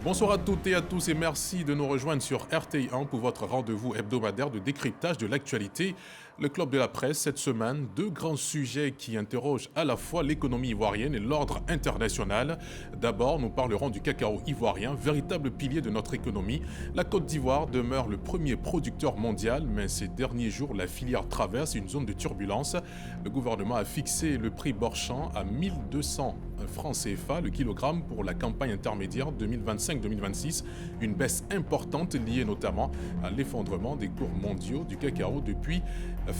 Bonsoir à toutes et à tous et merci de nous rejoindre sur RTI1 pour votre rendez-vous hebdomadaire de décryptage de l'actualité. Le Club de la Presse, cette semaine, deux grands sujets qui interrogent à la fois l'économie ivoirienne et l'ordre international. D'abord, nous parlerons du cacao ivoirien, véritable pilier de notre économie. La Côte d'Ivoire demeure le premier producteur mondial, mais ces derniers jours, la filière traverse une zone de turbulence. Le gouvernement a fixé le prix Borchamp à 1200 francs CFA le kilogramme pour la campagne intermédiaire 2025-2026, une baisse importante liée notamment à l'effondrement des cours mondiaux du cacao depuis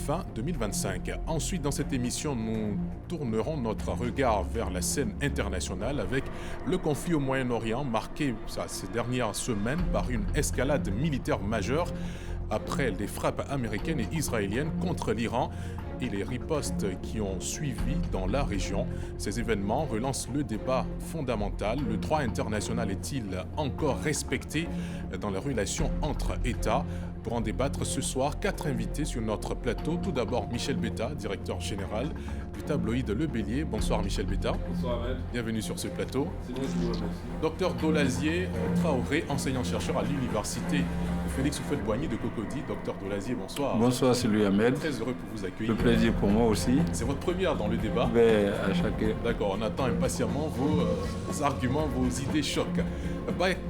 fin 2025. Ensuite, dans cette émission, nous tournerons notre regard vers la scène internationale avec le conflit au Moyen-Orient marqué ces dernières semaines par une escalade militaire majeure après les frappes américaines et israéliennes contre l'Iran et les ripostes qui ont suivi dans la région. Ces événements relancent le débat fondamental. Le droit international est-il encore respecté dans les relations entre États? Pour en débattre ce soir, 4 invités sur notre plateau. Tout d'abord, Michel Betta, directeur général du tabloïd Le Bélier. Bonsoir Michel Betta. Bonsoir Ahmed. Bienvenue sur ce plateau. C'est bon, je vous remercie. Docteur Dolazier Traoré, enseignant-chercheur à l'université Félix Houphouët-Boigny de Cocody. Docteur Dolazier, bonsoir. Bonsoir, c'est lui Ahmed. Très heureux pour vous accueillir. Le plaisir pour moi aussi. C'est votre première dans le débat. À chaque... D'accord, on attend impatiemment vos arguments, vos idées choc.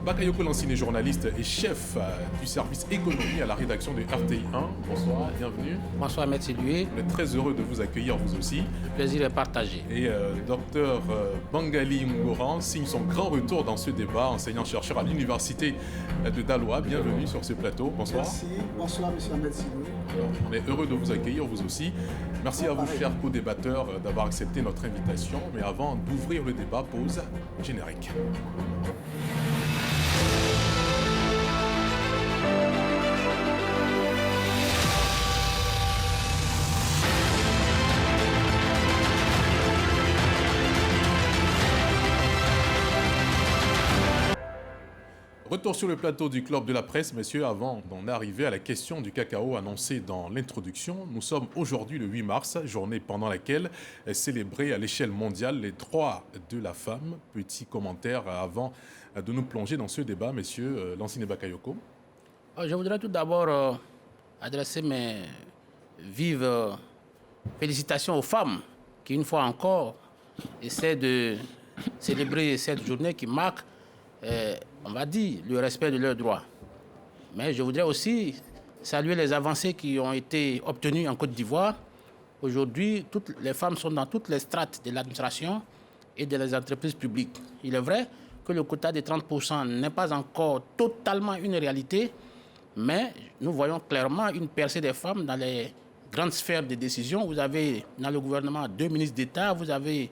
Bakayoko Lansine, journaliste et chef du service économie à la rédaction de RTI1. Bonsoir, bienvenue. Bonsoir, Ahmed Sédué. On est très heureux de vous accueillir, vous aussi. Le plaisir est partagé. Et docteur Bangali Ngoran signe son grand retour dans ce débat, enseignant-chercheur à l'université de Daloa. Bienvenue sur ce plateau. Bonsoir. Merci. Bonsoir, monsieur Ahmed Sédué. On est heureux de vous accueillir, vous aussi. Merci à vous, chers co-débatteurs, d'avoir accepté notre invitation. Mais avant d'ouvrir le débat, pause générique. Retour sur le plateau du Club de la Presse, messieurs, avant d'en arriver à la question du cacao annoncée dans l'introduction. Nous sommes aujourd'hui le 8 mars, journée pendant laquelle est célébrée à l'échelle mondiale les droits de la femme. Petit commentaire avant de nous plonger dans ce débat, messieurs Lansine Bakayoko. Je voudrais tout d'abord adresser mes vives félicitations aux femmes qui, une fois encore, essaient de célébrer cette journée qui marque on va dire, le respect de leurs droits. Mais je voudrais aussi saluer les avancées qui ont été obtenues en Côte d'Ivoire. Aujourd'hui, toutes les femmes sont dans toutes les strates de l'administration et des entreprises publiques. Il est vrai que le quota de 30% n'est pas encore totalement une réalité, mais nous voyons clairement une percée des femmes dans les grandes sphères de décision. Vous avez dans le gouvernement 2 ministres d'État, vous avez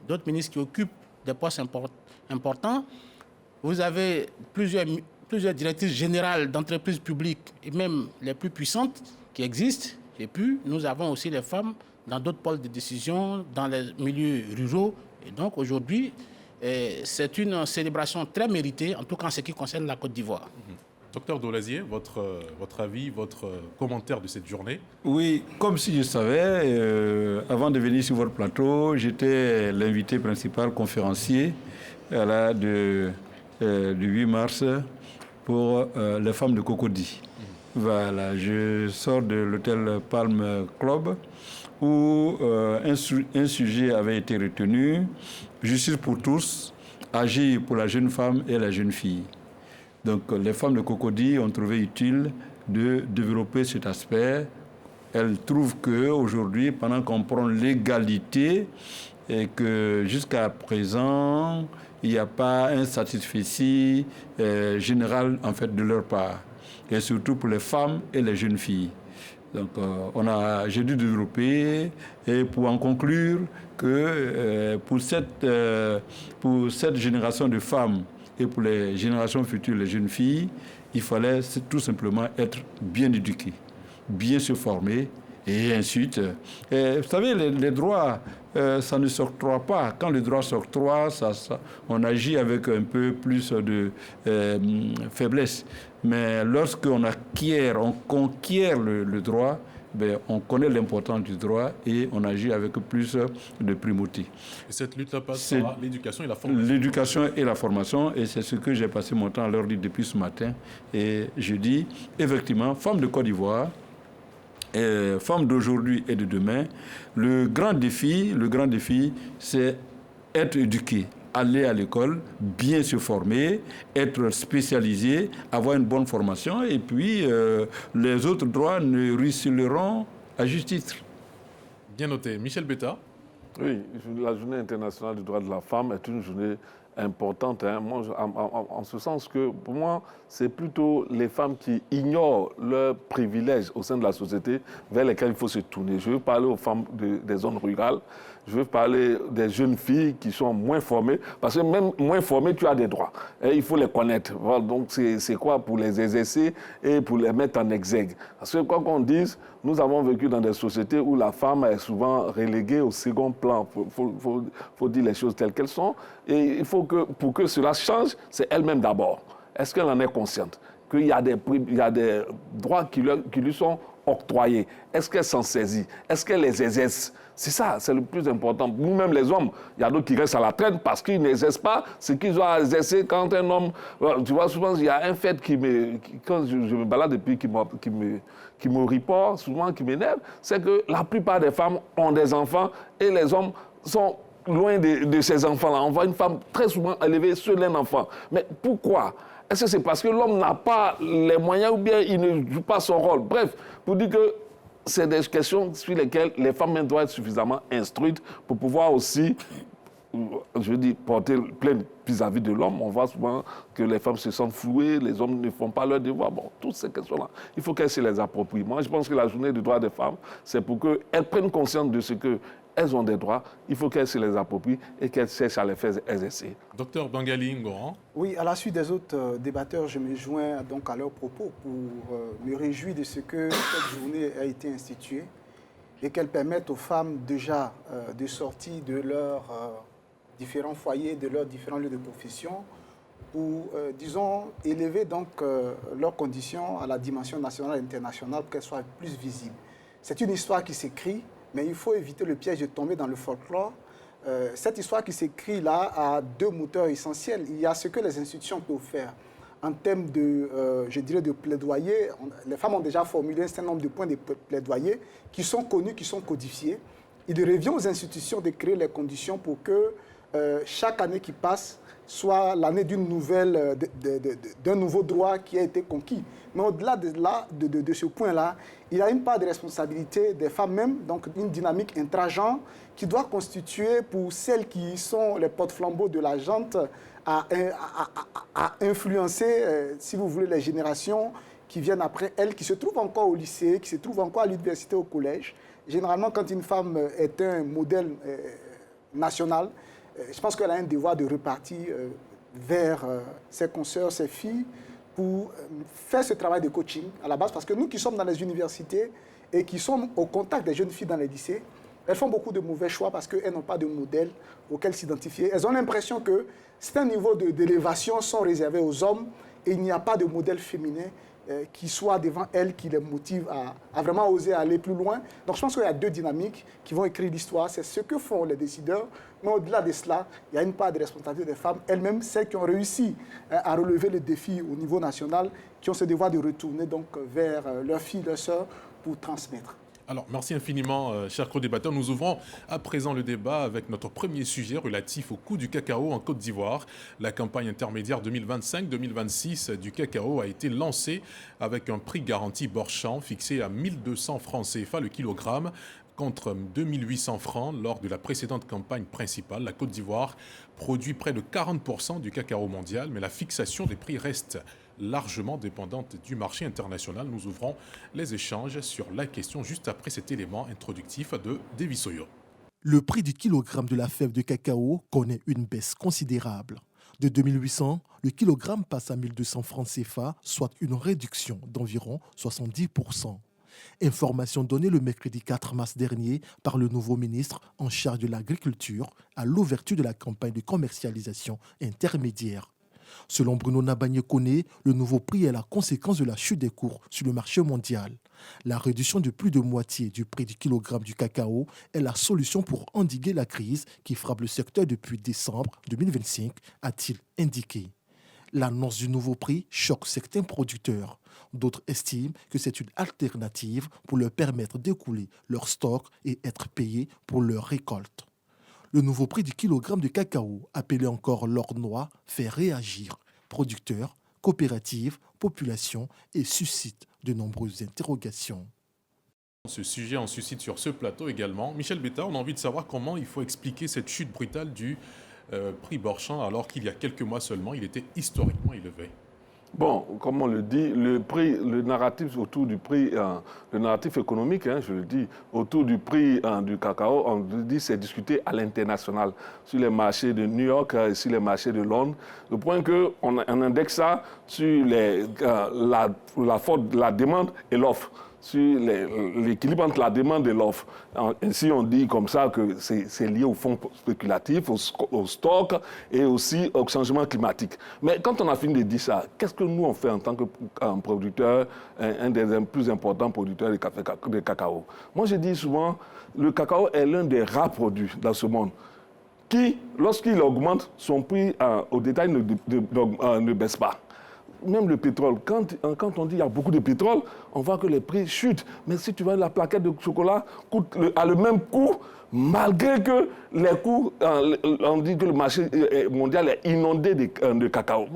d'autres ministres qui occupent des postes importants. Vous avez plusieurs directrices générales d'entreprises publiques et même les plus puissantes qui existent. Et puis, nous avons aussi les femmes dans d'autres pôles de décision, dans les milieux ruraux. Et donc, aujourd'hui, c'est une célébration très méritée, en tout cas en ce qui concerne la Côte d'Ivoire. Docteur Dolazier, votre avis, votre commentaire de cette journée? Oui, comme si je savais, avant de venir sur votre plateau, j'étais l'invité principal conférencier du 8 mars pour les femmes de Cocody. Voilà, je sors de l'hôtel Palm Club où un sujet avait été retenu, justice pour tous, agir pour la jeune femme et la jeune fille. Donc les femmes de Cocody ont trouvé utile de développer cet aspect. Elles trouvent qu'aujourd'hui, pendant qu'on prend l'égalité et que jusqu'à présent, il n'y a pas un satisfecit général en fait de leur part, et surtout pour les femmes et les jeunes filles. Donc j'ai dû développer et pour en conclure que pour cette génération de femmes et pour les générations futures, les jeunes filles, il fallait tout simplement être bien éduqués, bien se former. Et ensuite, vous savez, les droits, ça ne s'octroie pas. Quand les droits s'octroient, on agit avec un peu plus de faiblesse. Mais lorsqu'on conquiert le droit, on connaît l'importance du droit et on agit avec plus de primauté. Et cette lutte-là passe par l'éducation et la formation. L'éducation et la formation, et c'est ce que j'ai passé mon temps à leur dire depuis ce matin. Et je dis, effectivement, femmes de Côte d'Ivoire, femmes d'aujourd'hui et de demain, le grand défi, c'est être éduqué, aller à l'école, bien se former, être spécialisé, avoir une bonne formation, et puis les autres droits ne ruisseleront à juste titre. Bien noté. Michel Betta. Oui, la journée internationale du droit de la femme est une journée importante, moi, en ce sens que, pour moi, c'est plutôt les femmes qui ignorent leurs privilèges au sein de la société vers lesquels il faut se tourner. Je veux parler aux femmes des zones rurales, je veux parler des jeunes filles qui sont moins formées, parce que même moins formées, tu as des droits. Et il faut les connaître. Voilà, donc, c'est quoi pour les exercer et pour les mettre en exergue. Parce que, quoi qu'on dise, nous avons vécu dans des sociétés où la femme est souvent reléguée au second plan. Il faut dire les choses telles qu'elles sont. Et il faut que, pour que cela change, c'est elle-même d'abord. Est-ce qu'elle en est consciente? Qu'il y a des droits qui lui sont octroyés. Est-ce qu'elle s'en saisit? Est-ce qu'elle les exerce? C'est ça, c'est le plus important. Nous-mêmes, les hommes, il y a d'autres qui restent à la traîne parce qu'ils n'exercent pas ce qu'ils ont à exercer quand un homme... Tu vois, souvent, il y a un fait quand je me balade et puis qui me reporte, souvent qui m'énerve, c'est que la plupart des femmes ont des enfants et les hommes sont loin de ces enfants-là. On voit une femme très souvent élever seul un enfant. Mais pourquoi? Est-ce que c'est parce que l'homme n'a pas les moyens ou bien il ne joue pas son rôle? Bref, pour dire que c'est des questions sur lesquelles les femmes doivent être suffisamment instruites pour pouvoir aussi, je dis, porter plainte vis-à-vis de l'homme. On voit souvent que les femmes se sentent flouées, les hommes ne font pas leur devoir. Bon, toutes ces questions-là, il faut qu'elles se les approprient. Moi, je pense que la journée du droit des femmes, c'est pour qu'elles prennent conscience de ce qu'elles ont des droits, il faut qu'elles se les approprient et qu'elles cherchent à les faire exercer. Docteur Bangali Ngoran. Oui, à la suite des autres débatteurs, je me joins donc à leurs propos pour me réjouir de ce que cette journée a été instituée et qu'elle permette aux femmes déjà de sortir de leurs différents foyers, de leurs différents lieux de profession pour, disons, élever donc leurs conditions à la dimension nationale et internationale pour qu'elles soient plus visibles. C'est une histoire qui s'écrit, mais il faut éviter le piège de tomber dans le folklore. Cette histoire qui s'écrit là a deux moteurs essentiels. Il y a ce que les institutions peuvent faire en termes de, je dirais, de plaidoyer. Les femmes ont déjà formulé un certain nombre de points de plaidoyer qui sont connus, qui sont codifiés. Il revient aux institutions de créer les conditions pour que chaque année qui passe soit l'année d'une nouvelle, d'un nouveau droit qui a été conquis. Mais au-delà de ce point-là, il y a une part de responsabilité des femmes même, donc une dynamique intra-genre qui doit constituer pour celles qui sont les porte-flambeaux de la jante à influencer, si vous voulez, les générations qui viennent après elles, qui se trouvent encore au lycée, qui se trouvent encore à l'université, au collège. Généralement, quand une femme est un modèle national, je pense qu'elle a un devoir de repartir vers ses consoeurs, ses filles, pour faire ce travail de coaching à la base. Parce que nous qui sommes dans les universités et qui sommes au contact des jeunes filles dans les lycées, elles font beaucoup de mauvais choix parce qu'elles n'ont pas de modèle auquel s'identifier. Elles ont l'impression que certains niveaux d'élévation sont réservés aux hommes et il n'y a pas de modèle féminin qui soit devant elles, qui les motive à vraiment oser aller plus loin. Donc je pense qu'il y a deux dynamiques qui vont écrire l'histoire. C'est ce que font les décideurs, mais au-delà de cela, il y a une part de responsabilité des femmes elles-mêmes, celles qui ont réussi à relever le défi au niveau national, qui ont ce devoir de retourner donc vers leurs filles, leurs sœurs, pour transmettre. Alors, merci infiniment, chers co-débatteurs. Nous ouvrons à présent le débat avec notre premier sujet relatif au coût du cacao en Côte d'Ivoire. La campagne intermédiaire 2025-2026 du cacao a été lancée avec un prix garanti bord-champ fixé à 1200 francs CFA le kilogramme contre 2800 francs lors de la précédente campagne principale. La Côte d'Ivoire produit près de 40% du cacao mondial, mais la fixation des prix reste largement dépendante du marché international. Nous ouvrons les échanges sur la question juste après cet élément introductif de Davy Soyo. Le prix du kilogramme de la fève de cacao connaît une baisse considérable. De 2800, le kilogramme passe à 1200 francs CFA, soit une réduction d'environ 70%. Information donnée le mercredi 4 mars dernier par le nouveau ministre en charge de l'agriculture à l'ouverture de la campagne de commercialisation intermédiaire. Selon Bruno Nabagné-Koné, le nouveau prix est la conséquence de la chute des cours sur le marché mondial. La réduction de plus de moitié du prix du kilogramme du cacao est la solution pour endiguer la crise qui frappe le secteur depuis décembre 2025, a-t-il indiqué. L'annonce du nouveau prix choque certains producteurs. D'autres estiment que c'est une alternative pour leur permettre d'écouler leurs stocks et être payés pour leur récolte. Le nouveau prix du kilogramme de cacao, appelé encore l'or noir, fait réagir producteurs, coopératives, populations et suscite de nombreuses interrogations. Ce sujet en suscite sur ce plateau également. Michel Betta, on a envie de savoir comment il faut expliquer cette chute brutale du prix Borchamp alors qu'il y a quelques mois seulement, il était historiquement élevé. Bon, comme on le dit, le narratif autour du prix, le narratif économique, je le dis, autour du prix du cacao, on dit c'est discuté à l'international, sur les marchés de New York et sur les marchés de Londres, au point qu'on indexe ça sur la demande et l'offre, sur l'équilibre entre la demande et l'offre. Ainsi, on dit comme ça que c'est lié au fonds spéculatif, au stock et aussi au changement climatique. Mais quand on a fini de dire ça, qu'est-ce que nous on fait en tant que producteur, un des plus importants producteurs de cacao? Moi, je dis souvent, le cacao est l'un des rares produits dans ce monde qui, lorsqu'il augmente, son prix au détail ne baisse pas. Même le pétrole, quand on dit qu'il y a beaucoup de pétrole, on voit que les prix chutent. Mais si tu vois, la plaquette de chocolat a le même coût, malgré que les coûts, on dit que le marché mondial est inondé de cacao.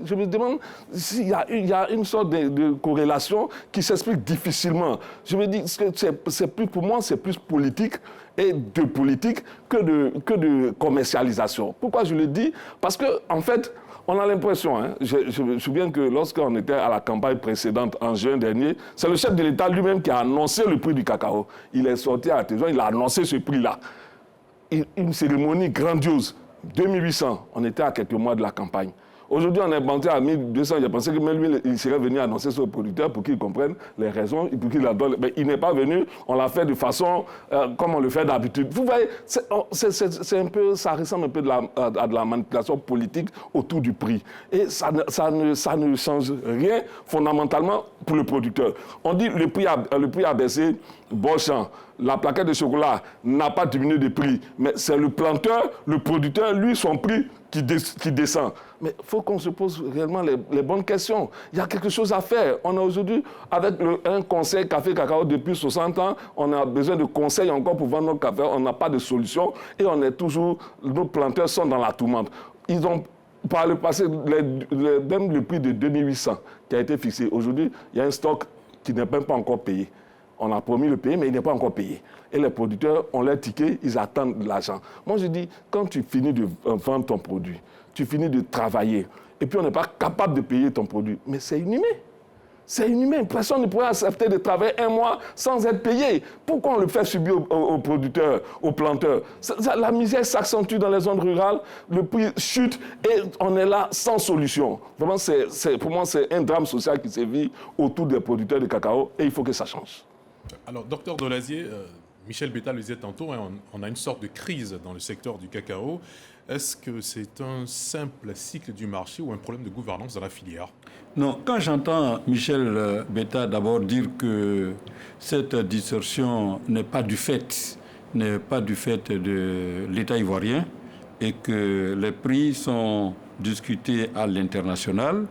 Je me demande s'il y a une sorte de corrélation qui s'explique difficilement. Je me dis que pour moi, c'est plus politique et de politique que de commercialisation. Pourquoi je le dis? Parce que, en fait, on a l'impression, je me souviens que lorsqu'on était à la campagne précédente, en juin dernier, c'est le chef de l'État lui-même qui a annoncé le prix du cacao. Il est sorti à la télévision, il a annoncé ce prix-là. Une cérémonie grandiose, 2800, on était à quelques mois de la campagne. Aujourd'hui, on est monté à 1200. J'ai pensé que même lui, il serait venu annoncer sur le producteur pour qu'il comprenne les raisons et pour qu'il la donne. Mais il n'est pas venu. On l'a fait de façon comme on le fait d'habitude. Vous voyez, c'est un peu, ça ressemble un peu à de la manipulation politique autour du prix. Et ça ne change rien fondamentalement pour le producteur. On dit le prix a baissé, Borchamp. La plaquette de chocolat n'a pas diminué de prix, mais c'est le planteur, le producteur, lui, son prix qui descend. Mais il faut qu'on se pose réellement les bonnes questions. Il y a quelque chose à faire. On a aujourd'hui, avec un conseil café cacao depuis 60 ans, on a besoin de conseils encore pour vendre nos cafés. On n'a pas de solution et nos planteurs sont dans la tourmente. Ils ont, par le passé, même le prix de 2800 qui a été fixé. Aujourd'hui, il y a un stock qui n'est même pas encore payé. On a promis le payer, mais il n'est pas encore payé. Et les producteurs ont leur ticket, ils attendent de l'argent. Moi, je dis, quand tu finis de vendre ton produit, tu finis de travailler, et puis on n'est pas capable de payer ton produit, mais c'est inhumain. C'est inhumain. Personne ne pourrait accepter de travailler un mois sans être payé. Pourquoi on le fait subir aux producteurs, aux planteurs? La misère s'accentue dans les zones rurales, le prix chute et on est là sans solution. Vraiment, pour moi, c'est un drame social qui sévit autour des producteurs de cacao et il faut que ça change. Alors, docteur Dolazier, Michel Betta le disait tantôt, on a une sorte de crise dans le secteur du cacao. Est-ce que c'est un simple cycle du marché ou un problème de gouvernance dans la filière? Non, quand j'entends Michel Betta d'abord dire que cette distorsion n'est pas du fait de l'État ivoirien et que les prix sont discutés à l'international,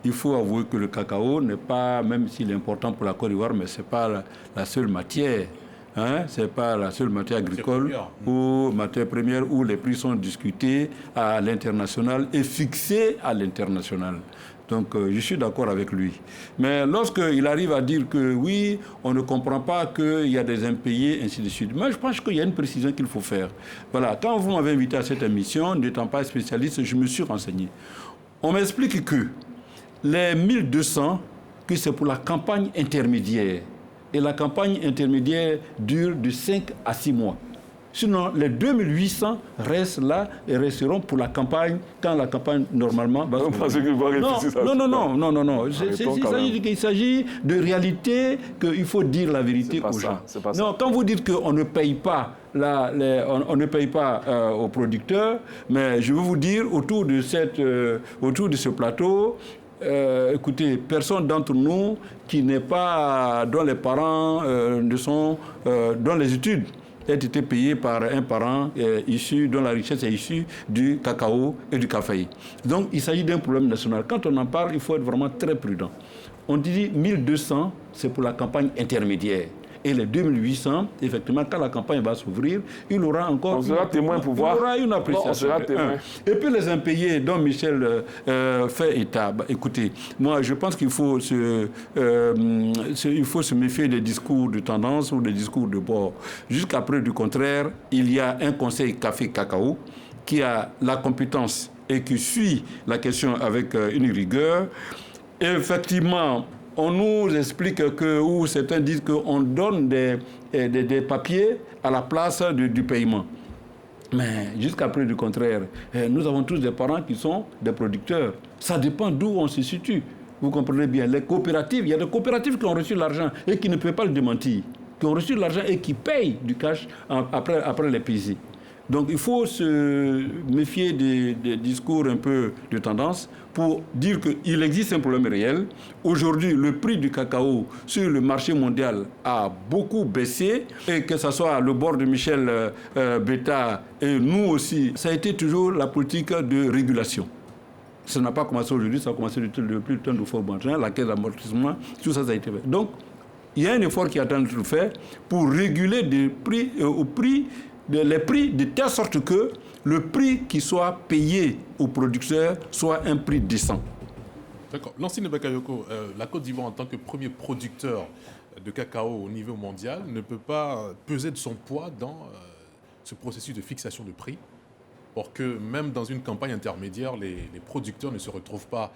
il faut avouer que le cacao n'est pas, même s'il est important pour la Côte d'Ivoire, mais ce n'est pas la seule matière. Ce n'est pas la seule matière agricole ou matière première où les prix sont discutés à l'international et fixés à l'international. Donc, je suis d'accord avec lui. Mais lorsqu'il arrive à dire que oui, on ne comprend pas qu'il y a des impayés, ainsi de suite. Moi, je pense qu'il y a une précision qu'il faut faire. Voilà, quand vous m'avez invité à cette émission, n'étant pas spécialiste, je me suis renseigné. On m'explique que les 1200, que c'est pour la campagne intermédiaire. Et la campagne intermédiaire dure de 5 à 6 mois. Sinon, les 2800 restent là et resteront pour la campagne, quand la campagne, normalement... Non. Il s'agit de réalité qu'il faut dire la vérité aux gens. Non, quand vous dites qu'on ne paye pas, on ne paye pas aux producteurs, mais je veux vous dire, autour de ce plateau, écoutez, personne d'entre nous qui n'est pas, dont les parents dont les études aient été payées par un parent dont la richesse est issue du cacao et du café. Donc, il s'agit d'un problème national. Quand on en parle, il faut être vraiment très prudent. On dit 1200, c'est pour la campagne intermédiaire. Et les 2800, effectivement, quand la campagne va s'ouvrir, il aura encore... On sera témoin pour voir. Il aura une appréciation. On sera témoin. Et puis les impayés dont Michel fait état. Écoutez, moi, je pense qu'il faut se méfier des discours de tendance ou des discours de bord. Jusqu'à preuve du contraire, il y a un conseil café-cacao qui a la compétence et qui suit la question avec une rigueur. Et effectivement, on nous explique ou certains disent qu'on donne des papiers à la place du paiement. Mais jusqu'à preuve du contraire, nous avons tous des parents qui sont des producteurs. Ça dépend d'où on se situe. Vous comprenez bien. Les coopératives, il y a des coopératives qui ont reçu l'argent et qui ne peuvent pas le démentir. Qui ont reçu l'argent et qui payent du cash après les payer. Donc il faut se méfier des discours un peu de tendance pour dire qu'il existe un problème réel. Aujourd'hui, le prix du cacao sur le marché mondial a beaucoup baissé, et que ce soit le bord de Michel Beta et nous aussi, ça a été toujours la politique de régulation. Ça n'a pas commencé aujourd'hui, ça a commencé depuis le temps de Fort-Benjamin, la caisse d'amortissement, tout ça, ça a été fait. Donc, il y a un effort qui est en train d'être fait pour réguler les prix de telle sorte que le prix qui soit payé aux producteurs soit un prix décent. D'accord. Lansine Bakayoko, la Côte d'Ivoire en tant que premier producteur de cacao au niveau mondial ne peut pas peser de son poids dans ce processus de fixation de prix, pour que même dans une campagne intermédiaire, les producteurs ne se retrouvent pas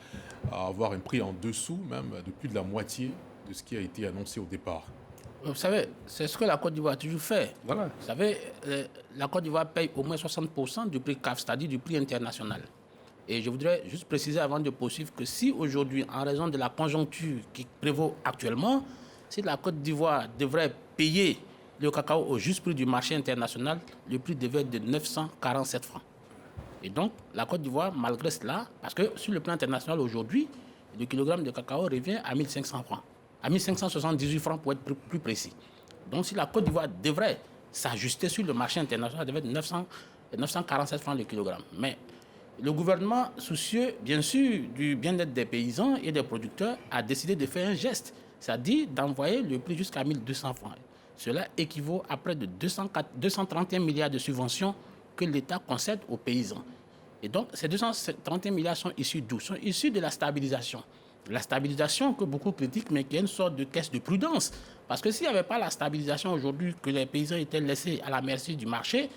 à avoir un prix en dessous même de plus de la moitié de ce qui a été annoncé au départ. Vous savez, c'est ce que la Côte d'Ivoire a toujours fait. Voilà. Vous savez, la Côte d'Ivoire paye au moins 60% du prix CAF, c'est-à-dire du prix international. Et je voudrais juste préciser avant de poursuivre que si aujourd'hui, en raison de la conjoncture qui prévaut actuellement, si la Côte d'Ivoire devrait payer le cacao au juste prix du marché international, le prix devait être de 947 francs. Et donc, la Côte d'Ivoire, malgré cela, parce que sur le plan international aujourd'hui, le kilogramme de cacao revient à 1500 francs. À 1578 francs pour être plus précis. Donc si la Côte d'Ivoire devrait s'ajuster sur le marché international, elle devait être 947 francs le kilogramme. Mais le gouvernement, soucieux bien sûr du bien-être des paysans et des producteurs, a décidé de faire un geste, c'est-à-dire d'envoyer le prix jusqu'à 1200 francs. Cela équivaut à près de 231 milliards de subventions que l'État concède aux paysans. Et donc ces 231 milliards sont issus d'où? Sont issus de la stabilisation. La stabilisation que beaucoup critiquent, mais qui est une sorte de caisse de prudence. Parce que s'il n'y avait pas la stabilisation aujourd'hui, que les paysans étaient laissés à la merci du marché,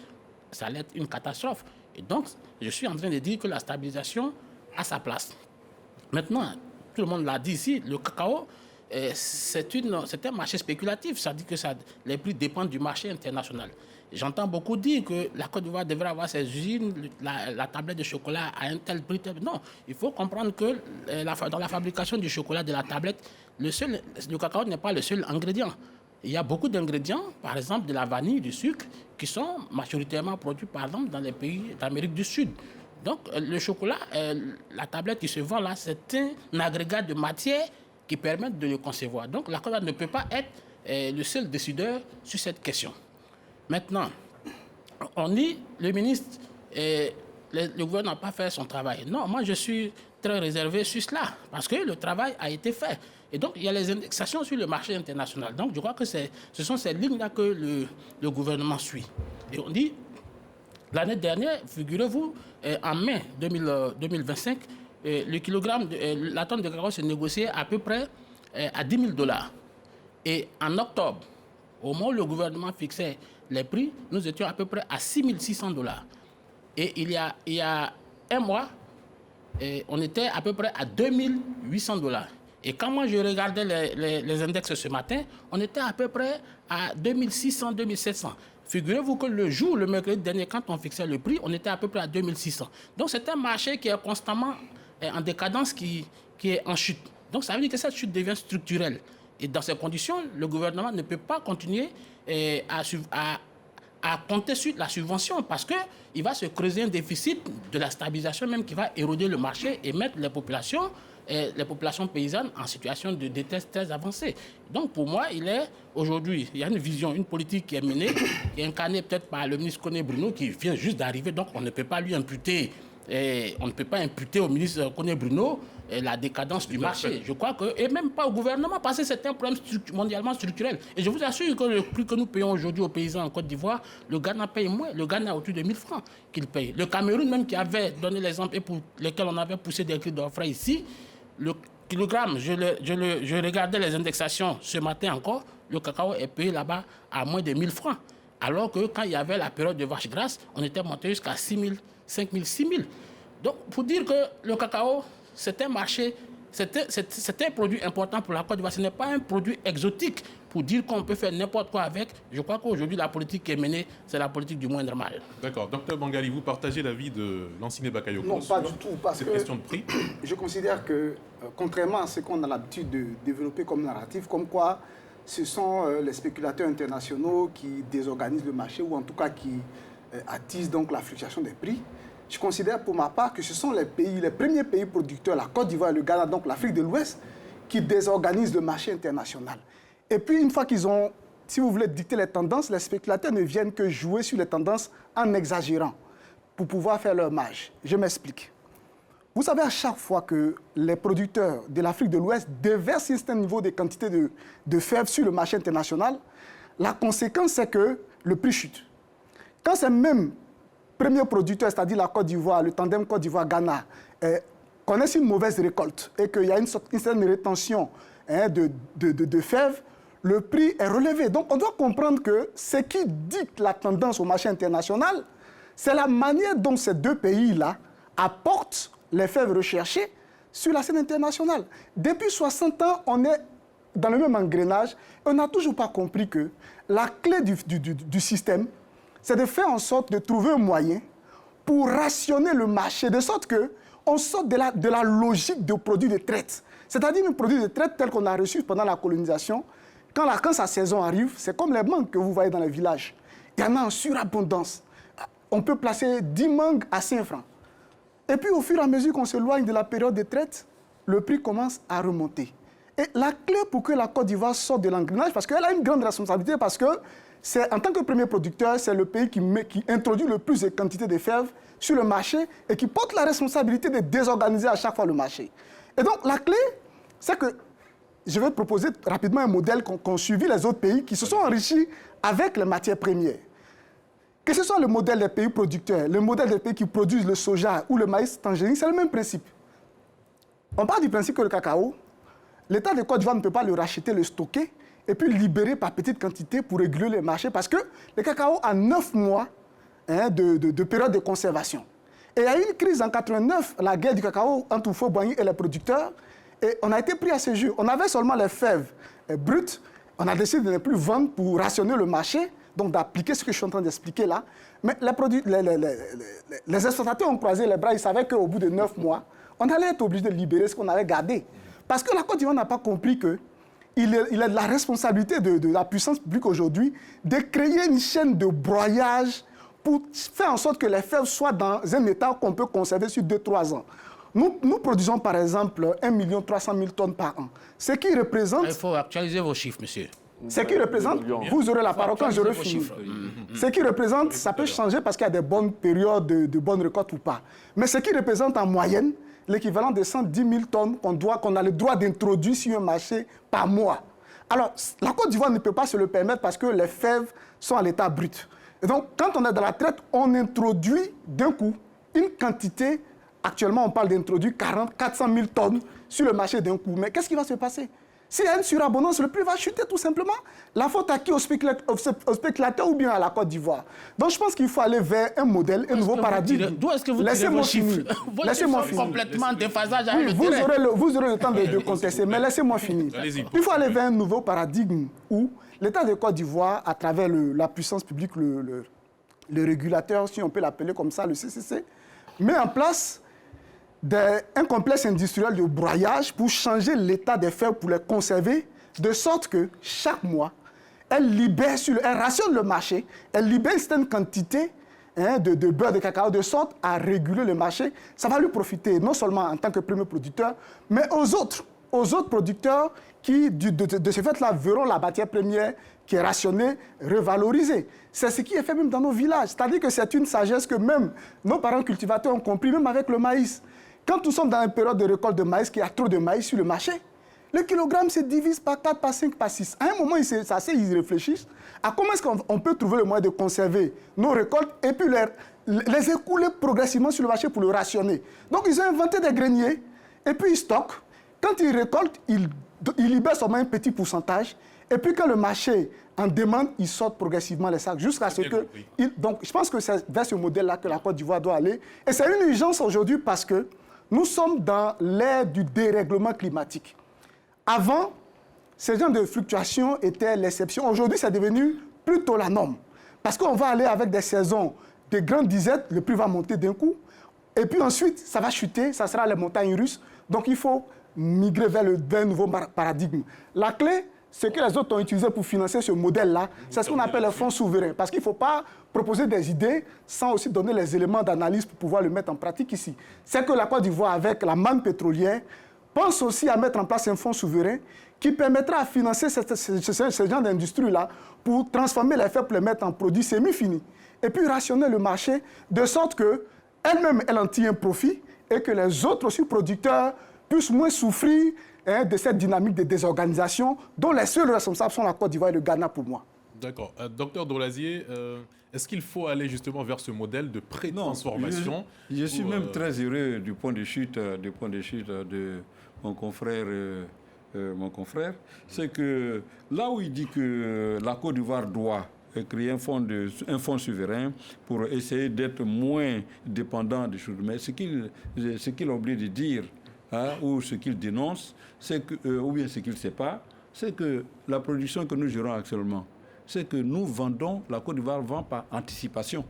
ça allait être une catastrophe. Et donc, je suis en train de dire que la stabilisation a sa place. Maintenant, tout le monde l'a dit ici, le cacao, c'est un marché spéculatif. Ça dit que les prix dépendent du marché international. J'entends beaucoup dire que la Côte d'Ivoire devrait avoir ses usines, la tablette de chocolat à un tel prix. Non, il faut comprendre que dans la fabrication du chocolat de la tablette, le cacao n'est pas le seul ingrédient. Il y a beaucoup d'ingrédients, par exemple de la vanille, du sucre, qui sont majoritairement produits, par exemple, dans les pays d'Amérique du Sud. Donc, le chocolat, la tablette qui se vend là, c'est un agrégat de matière qui permet de le concevoir. Donc, la Côte d'Ivoire ne peut pas être le seul décideur sur cette question. Maintenant, on dit, le ministre, le gouvernement n'a pas fait son travail. Non, moi je suis très réservé sur cela, parce que le travail a été fait. Et donc, il y a les indexations sur le marché international. Donc, je crois que ce sont ces lignes-là que le gouvernement suit. Et on dit, l'année dernière, figurez-vous, en mai 2025, la tonne de cacao se négociait à peu près à $10 000. Et en octobre, au moment où le gouvernement fixait les prix, nous étions à peu près à $6 600. Et il y a un mois, on était à peu près à $2 800. Et quand moi je regardais les index ce matin, on était à peu près à 2600, 2700. Figurez-vous que le mercredi dernier, quand on fixait le prix, on était à peu près à 2600. Donc c'est un marché qui est constamment en décadence, qui est en chute. Donc ça veut dire que cette chute devient structurelle. Et dans ces conditions, le gouvernement ne peut pas continuer à compter sur la subvention, parce qu'il va se creuser un déficit de la stabilisation même qui va éroder le marché et mettre les populations les populations paysannes en situation de détresse très avancée. Donc pour moi, aujourd'hui, il y a une vision, une politique qui est menée, qui est incarnée peut-être par le ministre Koné Bruno, qui vient juste d'arriver, donc on ne peut pas lui imputer. Et on ne peut pas imputer au ministre Koné Bruno la décadence du marché. Je crois que, et même pas au gouvernement, parce que c'est un problème mondialement structurel. Et je vous assure que le prix que nous payons aujourd'hui aux paysans en Côte d'Ivoire, le Ghana paye moins. Le Ghana a autour de 1000 francs qu'il paye. Le Cameroun, même qui avait donné l'exemple et pour lequel on avait poussé des cris d'orfraie ici, le kilogramme, je regardais les indexations ce matin encore, le cacao est payé là-bas à moins de 1000 francs. Alors que quand il y avait la période de vache grasse, on était monté jusqu'à 6 000, 5 000, 6 000. Donc, pour dire que le cacao, c'est un marché, c'est un produit important pour la Côte d'Ivoire. Ce n'est pas un produit exotique pour dire qu'on peut faire n'importe quoi avec. Je crois qu'aujourd'hui, la politique qui est menée, c'est la politique du moindre mal. D'accord. Docteur Bangali, vous partagez l'avis de Lanciné Bakayoko? Non, pas du tout, parce que question de prix. Je considère que, contrairement à ce qu'on a l'habitude de développer comme narratif, comme quoi ce sont les spéculateurs internationaux qui désorganisent le marché, ou en tout cas qui attisent donc la fluctuation des prix, je considère pour ma part que ce sont les premiers pays producteurs, la Côte d'Ivoire et le Ghana, donc l'Afrique de l'Ouest, qui désorganisent le marché international. Et puis, une fois qu'ils ont, si vous voulez, dicté les tendances, les spéculateurs ne viennent que jouer sur les tendances en exagérant pour pouvoir faire leur marge. Je m'explique. Vous savez, à chaque fois que les producteurs de l'Afrique de l'Ouest déversent un certain niveau de quantité de fèves sur le marché international, la conséquence, c'est que le prix chute. Quand ces mêmes premiers producteurs, c'est-à-dire la Côte d'Ivoire, le tandem Côte d'Ivoire-Ghana, connaissent une mauvaise récolte et qu'il y a une certaine rétention de fèves, le prix est relevé. Donc on doit comprendre que ce qui dicte la tendance au marché international, c'est la manière dont ces deux pays-là apportent les fèves recherchées sur la scène internationale. Depuis 60 ans, on est dans le même engrenage et on n'a toujours pas compris que la clé du système, c'est de faire en sorte de trouver un moyen pour rationner le marché, de sorte qu'on sorte de la logique de produits de traite. C'est-à-dire un produit de traite tel qu'on a reçu pendant la colonisation. Quand sa saison arrive, c'est comme les mangues que vous voyez dans les villages. Il y en a en surabondance. On peut placer 10 mangues à 5 francs. Et puis, au fur et à mesure qu'on s'éloigne de la période de traite, le prix commence à remonter. Et la clé pour que la Côte d'Ivoire sorte de l'engrenage, parce qu'elle a une grande responsabilité, parce que en tant que premier producteur, c'est le pays qui introduit le plus de quantité de fèves sur le marché et qui porte la responsabilité de désorganiser à chaque fois le marché. Et donc, la clé, c'est que je vais proposer rapidement un modèle qu'ont suivi les autres pays qui se sont enrichis avec les matières premières. Que ce soit le modèle des pays producteurs, le modèle des pays qui produisent le soja ou le maïs tangerine, c'est le même principe. On part du principe que le cacao, l'État de Côte d'Ivoire ne peut pas le racheter, le stocker, et puis libérer par petite quantité pour réguler les marchés, parce que le cacao a 9 mois de période de conservation. Et il y a eu une crise en 89, la guerre du cacao entre Houphouët-Boigny et les producteurs, et on a été pris à ce jeu. On avait seulement les fèves brutes, on a décidé de ne plus vendre pour rationner le marché, donc d'appliquer ce que je suis en train d'expliquer là. Mais les exportateurs ont croisé les bras, ils savaient qu'au bout de 9 mois, on allait être obligé de libérer ce qu'on avait gardé. Parce que la Côte d'Ivoire n'a pas compris qu'il est de la responsabilité de la puissance publique aujourd'hui de créer une chaîne de broyage pour faire en sorte que les fèves soient dans un état qu'on peut conserver sur 2-3 ans. Nous produisons par exemple 1 300 000 tonnes par an. Ce qui représente... Il faut actualiser vos chiffres, monsieur. Ce qui représente, vous aurez la parole quand j'aurai fini. Ce qui représente, ça peut changer parce qu'il y a des bonnes périodes de bonnes récoltes ou pas. Mais ce qui représente en moyenne l'équivalent de 110 000 tonnes qu'on a le droit d'introduire sur un marché par mois. Alors, la Côte d'Ivoire ne peut pas se le permettre parce que les fèves sont à l'état brut. Et donc, quand on est dans la traite, on introduit d'un coup une quantité. Actuellement, on parle d'introduire 400 000 tonnes sur le marché d'un coup. Mais qu'est-ce qui va se passer? S'il y a une surabondance, le prix va chuter tout simplement. La faute à qui? Aux spéculateurs ou bien à la Côte d'Ivoire? Donc je pense qu'il faut aller vers un modèle, un nouveau paradigme. D'où est-ce que vous tirez vos chiffres? Laissez-moi finir. Complètement déphasage avec le vous aurez le temps de contester, mais laissez-moi finir. Il faut aller vers un nouveau paradigme où l'État de Côte d'Ivoire, à travers la puissance publique, le régulateur, si on peut l'appeler comme ça, le CCC, met en place un complexe industriel de broyage pour changer l'état des fèves, pour les conserver, de sorte que chaque mois, elle rationne le marché, elle libère une certaine quantité de beurre de cacao, de sorte à réguler le marché. Ça va lui profiter non seulement en tant que premier producteur, mais aux autres producteurs qui, de ce fait-là, verront la matière première qui est rationnée, revalorisée. C'est ce qui est fait même dans nos villages. C'est-à-dire que c'est une sagesse que même nos parents cultivateurs ont compris, même avec le maïs. Quand nous sommes dans une période de récolte de maïs, qu'il y a trop de maïs sur le marché, le kilogramme se divise par 4, par 5, par 6. À un moment, ils réfléchissent à comment est-ce qu'on peut trouver le moyen de conserver nos récoltes et puis les écouler progressivement sur le marché pour le rationner. Donc, ils ont inventé des greniers et puis ils stockent. Quand ils récoltent, ils libèrent seulement un petit pourcentage. Et puis, quand le marché en demande, ils sortent progressivement les sacs jusqu'à ce que... Donc, je pense que c'est vers ce modèle-là que la Côte d'Ivoire doit aller. Et c'est une urgence aujourd'hui parce que nous sommes dans l'ère du dérèglement climatique. Avant, ces genres de fluctuations étaient l'exception. Aujourd'hui, c'est devenu plutôt la norme. Parce qu'on va aller avec des saisons de grandes disettes, le prix va monter d'un coup. Et puis ensuite, ça va chuter, ça sera les montagnes russes. Donc, il faut migrer vers un nouveau paradigme. La clé, ce que les autres ont utilisé pour financer ce modèle-là, c'est ce qu'on appelle les fonds souverains. Parce qu'il ne faut pas proposer des idées sans aussi donner les éléments d'analyse pour pouvoir le mettre en pratique ici. C'est que la Côte d'Ivoire, avec la manne pétrolière, pense aussi à mettre en place un fonds souverain qui permettra à financer ce genre d'industrie-là pour transformer les faits pour les mettre en produits semi-finis. Et puis rationner le marché de sorte qu'elle-même, elle en tire un profit et que les autres aussi producteurs puissent moins souffrir de cette dynamique de désorganisation dont les seuls responsables sont la Côte d'Ivoire et le Ghana pour moi. D'accord. Docteur Dolazier, est-ce qu'il faut aller justement vers ce modèle de pré-transformation? Je suis même très heureux du point de chute de mon confrère. C'est que là où il dit que la Côte d'Ivoire doit créer un fonds souverain pour essayer d'être moins dépendant des choses, mais ce qu'il oublie de dire, ou ce qu'il dénonce, ou bien ce qu'il ne sait pas, c'est que la production que nous gérons actuellement, c'est que nous vendons, la Côte d'Ivoire vend par anticipation.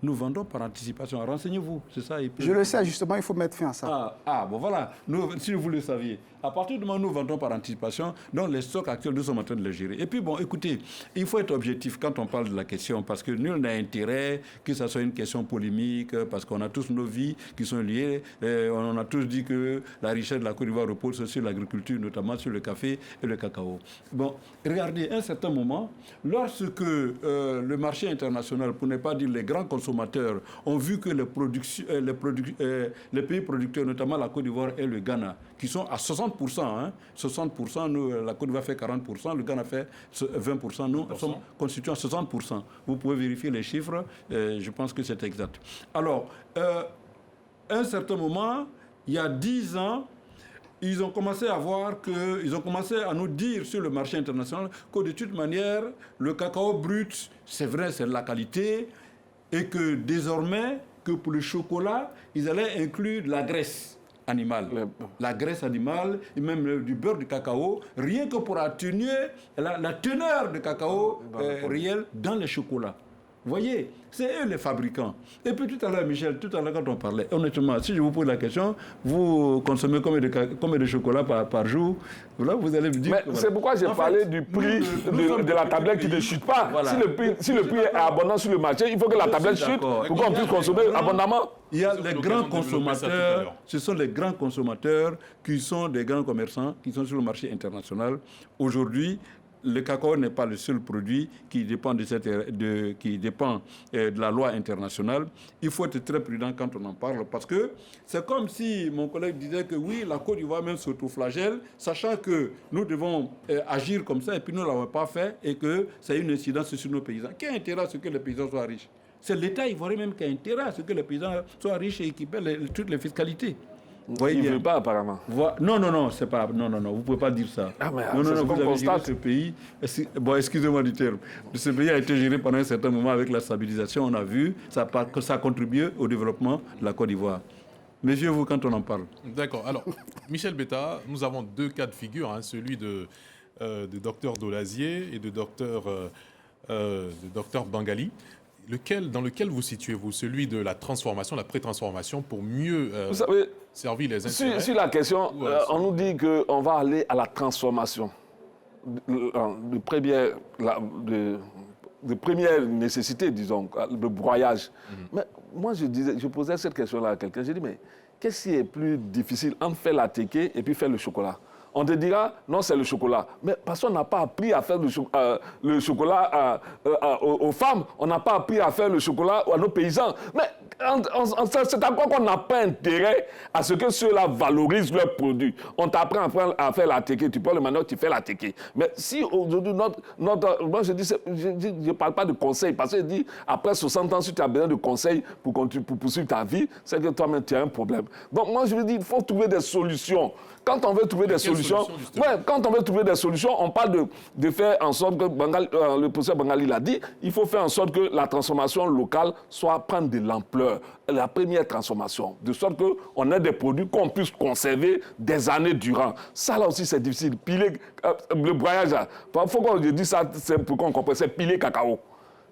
Nous vendons par anticipation. Renseignez-vous, c'est ça. Je le sais, justement, il faut mettre fin à ça. Bon voilà, si vous le saviez. À partir du moment où nous vendons par anticipation, donc les stocks actuels, nous sommes en train de les gérer. Et puis bon, écoutez, il faut être objectif quand on parle de la question, parce que nul n'a intérêt que ça soit une question polémique, parce qu'on a tous nos vies qui sont liées. On a tous dit que la richesse de la Côte d'Ivoire repose sur l'agriculture, notamment sur le café et le cacao. Bon, regardez, à un certain moment, lorsque le marché international, pour ne pas dire les grands consommateurs, ont vu que les pays producteurs, notamment la Côte d'Ivoire et le Ghana, qui sont à 60%, 60%, nous, la Côte d'Ivoire fait 40%, le Ghana fait 20%, nous sommes constitués à 60%. Vous pouvez vérifier les chiffres, je pense que c'est exact. Alors, à un certain moment, il y a 10 ans, ils ont commencé à nous dire sur le marché international que de toute manière, le cacao brut, c'est vrai, c'est de la qualité, et que désormais, que pour le chocolat, ils allaient inclure la graisse animale. La graisse animale, et même du beurre de cacao, rien que pour atténuer la teneur de cacao réelle dans les chocolats. Vous voyez, c'est eux les fabricants. Et puis tout à l'heure, Michel, quand on parlait, honnêtement, si je vous pose la question, vous consommez combien de chocolat par jour? Là, vous allez me dire... Mais c'est pourquoi j'ai parlé du prix de la tablette qui ne chute pas. Voilà. Si le prix est abondant sur le marché, il faut que la tablette chute pour qu'on puisse consommer abondamment. Il y a les grands consommateurs, ce sont les grands consommateurs qui sont des grands commerçants, qui sont sur le marché international. Aujourd'hui, le cacao n'est pas le seul produit qui dépend de la loi internationale. Il faut être très prudent quand on en parle parce que c'est comme si mon collègue disait que oui, la Côte d'Ivoire même s'autoflagelle, sachant que nous devons agir comme ça et puis nous ne l'avons pas fait et que ça a une incidence sur nos paysans. Qui a intérêt à ce que les paysans soient riches? C'est l'État ivoirien même qui a intérêt à ce que les paysans soient riches et qui paient toutes les fiscalités. Il ne veut pas, apparemment. Non, c'est pas. Non, vous ne pouvez pas dire ça. Ah, mais vous avez géré ce pays. Bon, excusez-moi du terme. Ce pays a été géré pendant un certain moment avec la stabilisation. On a vu que ça a contribué au développement de la Côte d'Ivoire. Méfiez-vous quand on en parle. D'accord. Alors, Michel Betta, nous avons deux cas de figure, celui de Dr Dolazier et de Dr Bangali. Dans lequel vous situez-vous? Celui de la transformation, la pré-transformation, pour mieux servir les intérêts? Sur la question, on nous dit qu'on va aller à la transformation. de première nécessité, disons, le broyage. Mais moi, je posais cette question-là à quelqu'un. J'ai dit, mais qu'est-ce qui est plus difficile entre faire la teke et puis faire le chocolat? On te dira, non, c'est le chocolat. Mais parce qu'on n'a pas appris à faire le chocolat aux femmes, on n'a pas appris à faire le chocolat à nos paysans. Mais c'est à quoi qu'on n'a pas intérêt à ce que ceux-là valorisent leurs produits. On t'apprend à faire la teke, tu prends le manioc, tu fais la teke. Mais si aujourd'hui, moi je dis, je ne parle pas de conseils, parce que je dis, après 60 ans, si tu as besoin de conseils pour poursuivre ta vie, c'est que toi-même, tu as un problème. Donc moi, je veux dire, il faut trouver des solutions. Quand on veut trouver des solutions, on parle de faire en sorte que, le professeur Bangali l'a dit, il faut faire en sorte que la transformation locale prenne de l'ampleur. La première transformation, de sorte qu'on ait des produits qu'on puisse conserver des années durant. Ça, là aussi, c'est difficile. Piler, le broyage, il faut qu'on dise ça, c'est pour qu'on comprenne, c'est piler cacao.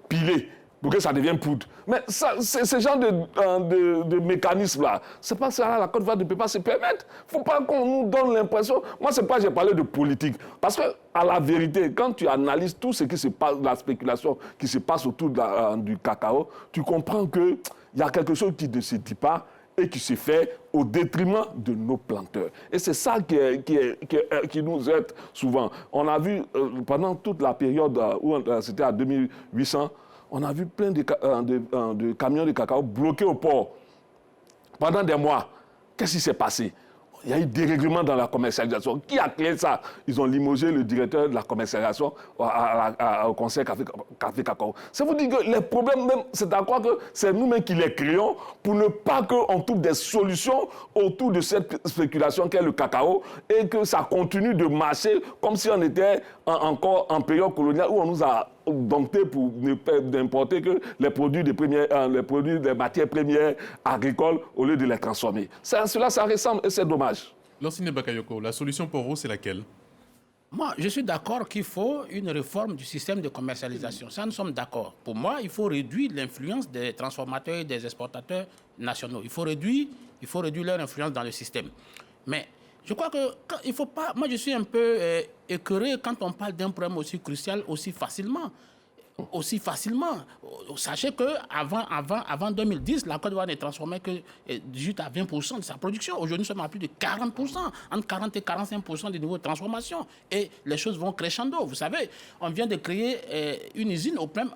Piler. Pour que ça devienne poudre. Mais ça, ce genre de mécanisme-là, c'est pas ça, la Côte d'Ivoire ne peut pas se permettre. Il ne faut pas qu'on nous donne l'impression... Moi, c'est pas j'ai parlé de politique. Parce que, à la vérité, quand tu analyses tout ce qui se passe, la spéculation qui se passe autour du cacao, tu comprends qu'il y a quelque chose qui ne se dit pas et qui se fait au détriment de nos planteurs. Et c'est ça qui nous aide souvent. On a vu, pendant toute la période où c'était à 2800, on a vu plein de camions de cacao bloqués au port pendant des mois. Qu'est-ce qui s'est passé? Il y a eu dérèglement dans la commercialisation. Qui a créé ça? Ils ont limogé le directeur de la commercialisation au conseil Café Cacao. Ça vous dit que les problèmes, même, c'est à quoi que c'est nous-mêmes qui les créons pour ne pas qu'on trouve des solutions autour de cette spéculation qu'est le cacao et que ça continue de marcher comme si on était encore en période coloniale où on nous a dompté pour n'importer que les produits des matières premières agricoles au lieu de les transformer. Cela, ça ressemble et c'est dommage. Lansine Bakayoko, la solution pour vous, c'est laquelle? Moi, je suis d'accord qu'il faut une réforme du système de commercialisation. Ça, nous sommes d'accord. Pour moi, il faut réduire l'influence des transformateurs et des exportateurs nationaux. Il faut réduire leur influence dans le système. Mais je crois que il faut pas... Moi, je suis un peu écœuré quand on parle d'un problème aussi crucial aussi facilement. Sachez qu'avant 2010, la Côte d'Ivoire n'est transformée que 18 à 20% de sa production. Aujourd'hui, nous sommes à plus de 40%, entre 40 et 45% du niveau de transformation. Et les choses vont crescendo. Vous savez, on vient de créer une usine au problème.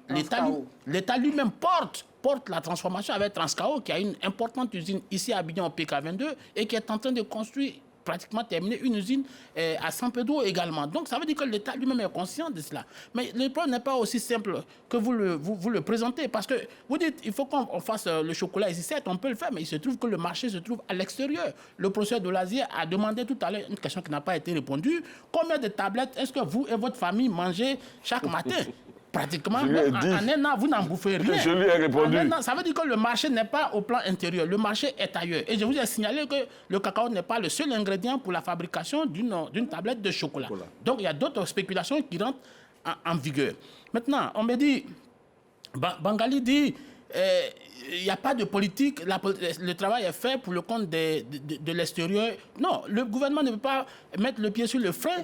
L'État lui-même porte la transformation avec Transcao, qui a une importante usine ici à Abidjan, au PK22, et qui est en train de construire pratiquement terminé une usine à San Pedro également. Donc ça veut dire que l'État lui-même est conscient de cela. Mais le problème n'est pas aussi simple que vous le présentez, parce que vous dites il faut qu'on fasse le chocolat ici. Certes, on peut le faire, mais il se trouve que le marché se trouve à l'extérieur. Le professeur Delazier a demandé tout à l'heure une question qui n'a pas été répondue. Combien de tablettes est-ce que vous et votre famille mangez chaque matin? Pratiquement, en un an, vous n'en bouffez rien. Je lui ai répondu. Ça veut dire que le marché n'est pas au plan intérieur. Le marché est ailleurs. Et je vous ai signalé que le cacao n'est pas le seul ingrédient pour la fabrication d'une tablette de chocolat. Donc, il y a d'autres spéculations qui rentrent en vigueur. Maintenant, on me dit... Bangali dit... il n'y a pas de politique, le travail est fait pour le compte de l'extérieur. Non, le gouvernement ne peut pas mettre le pied sur le frein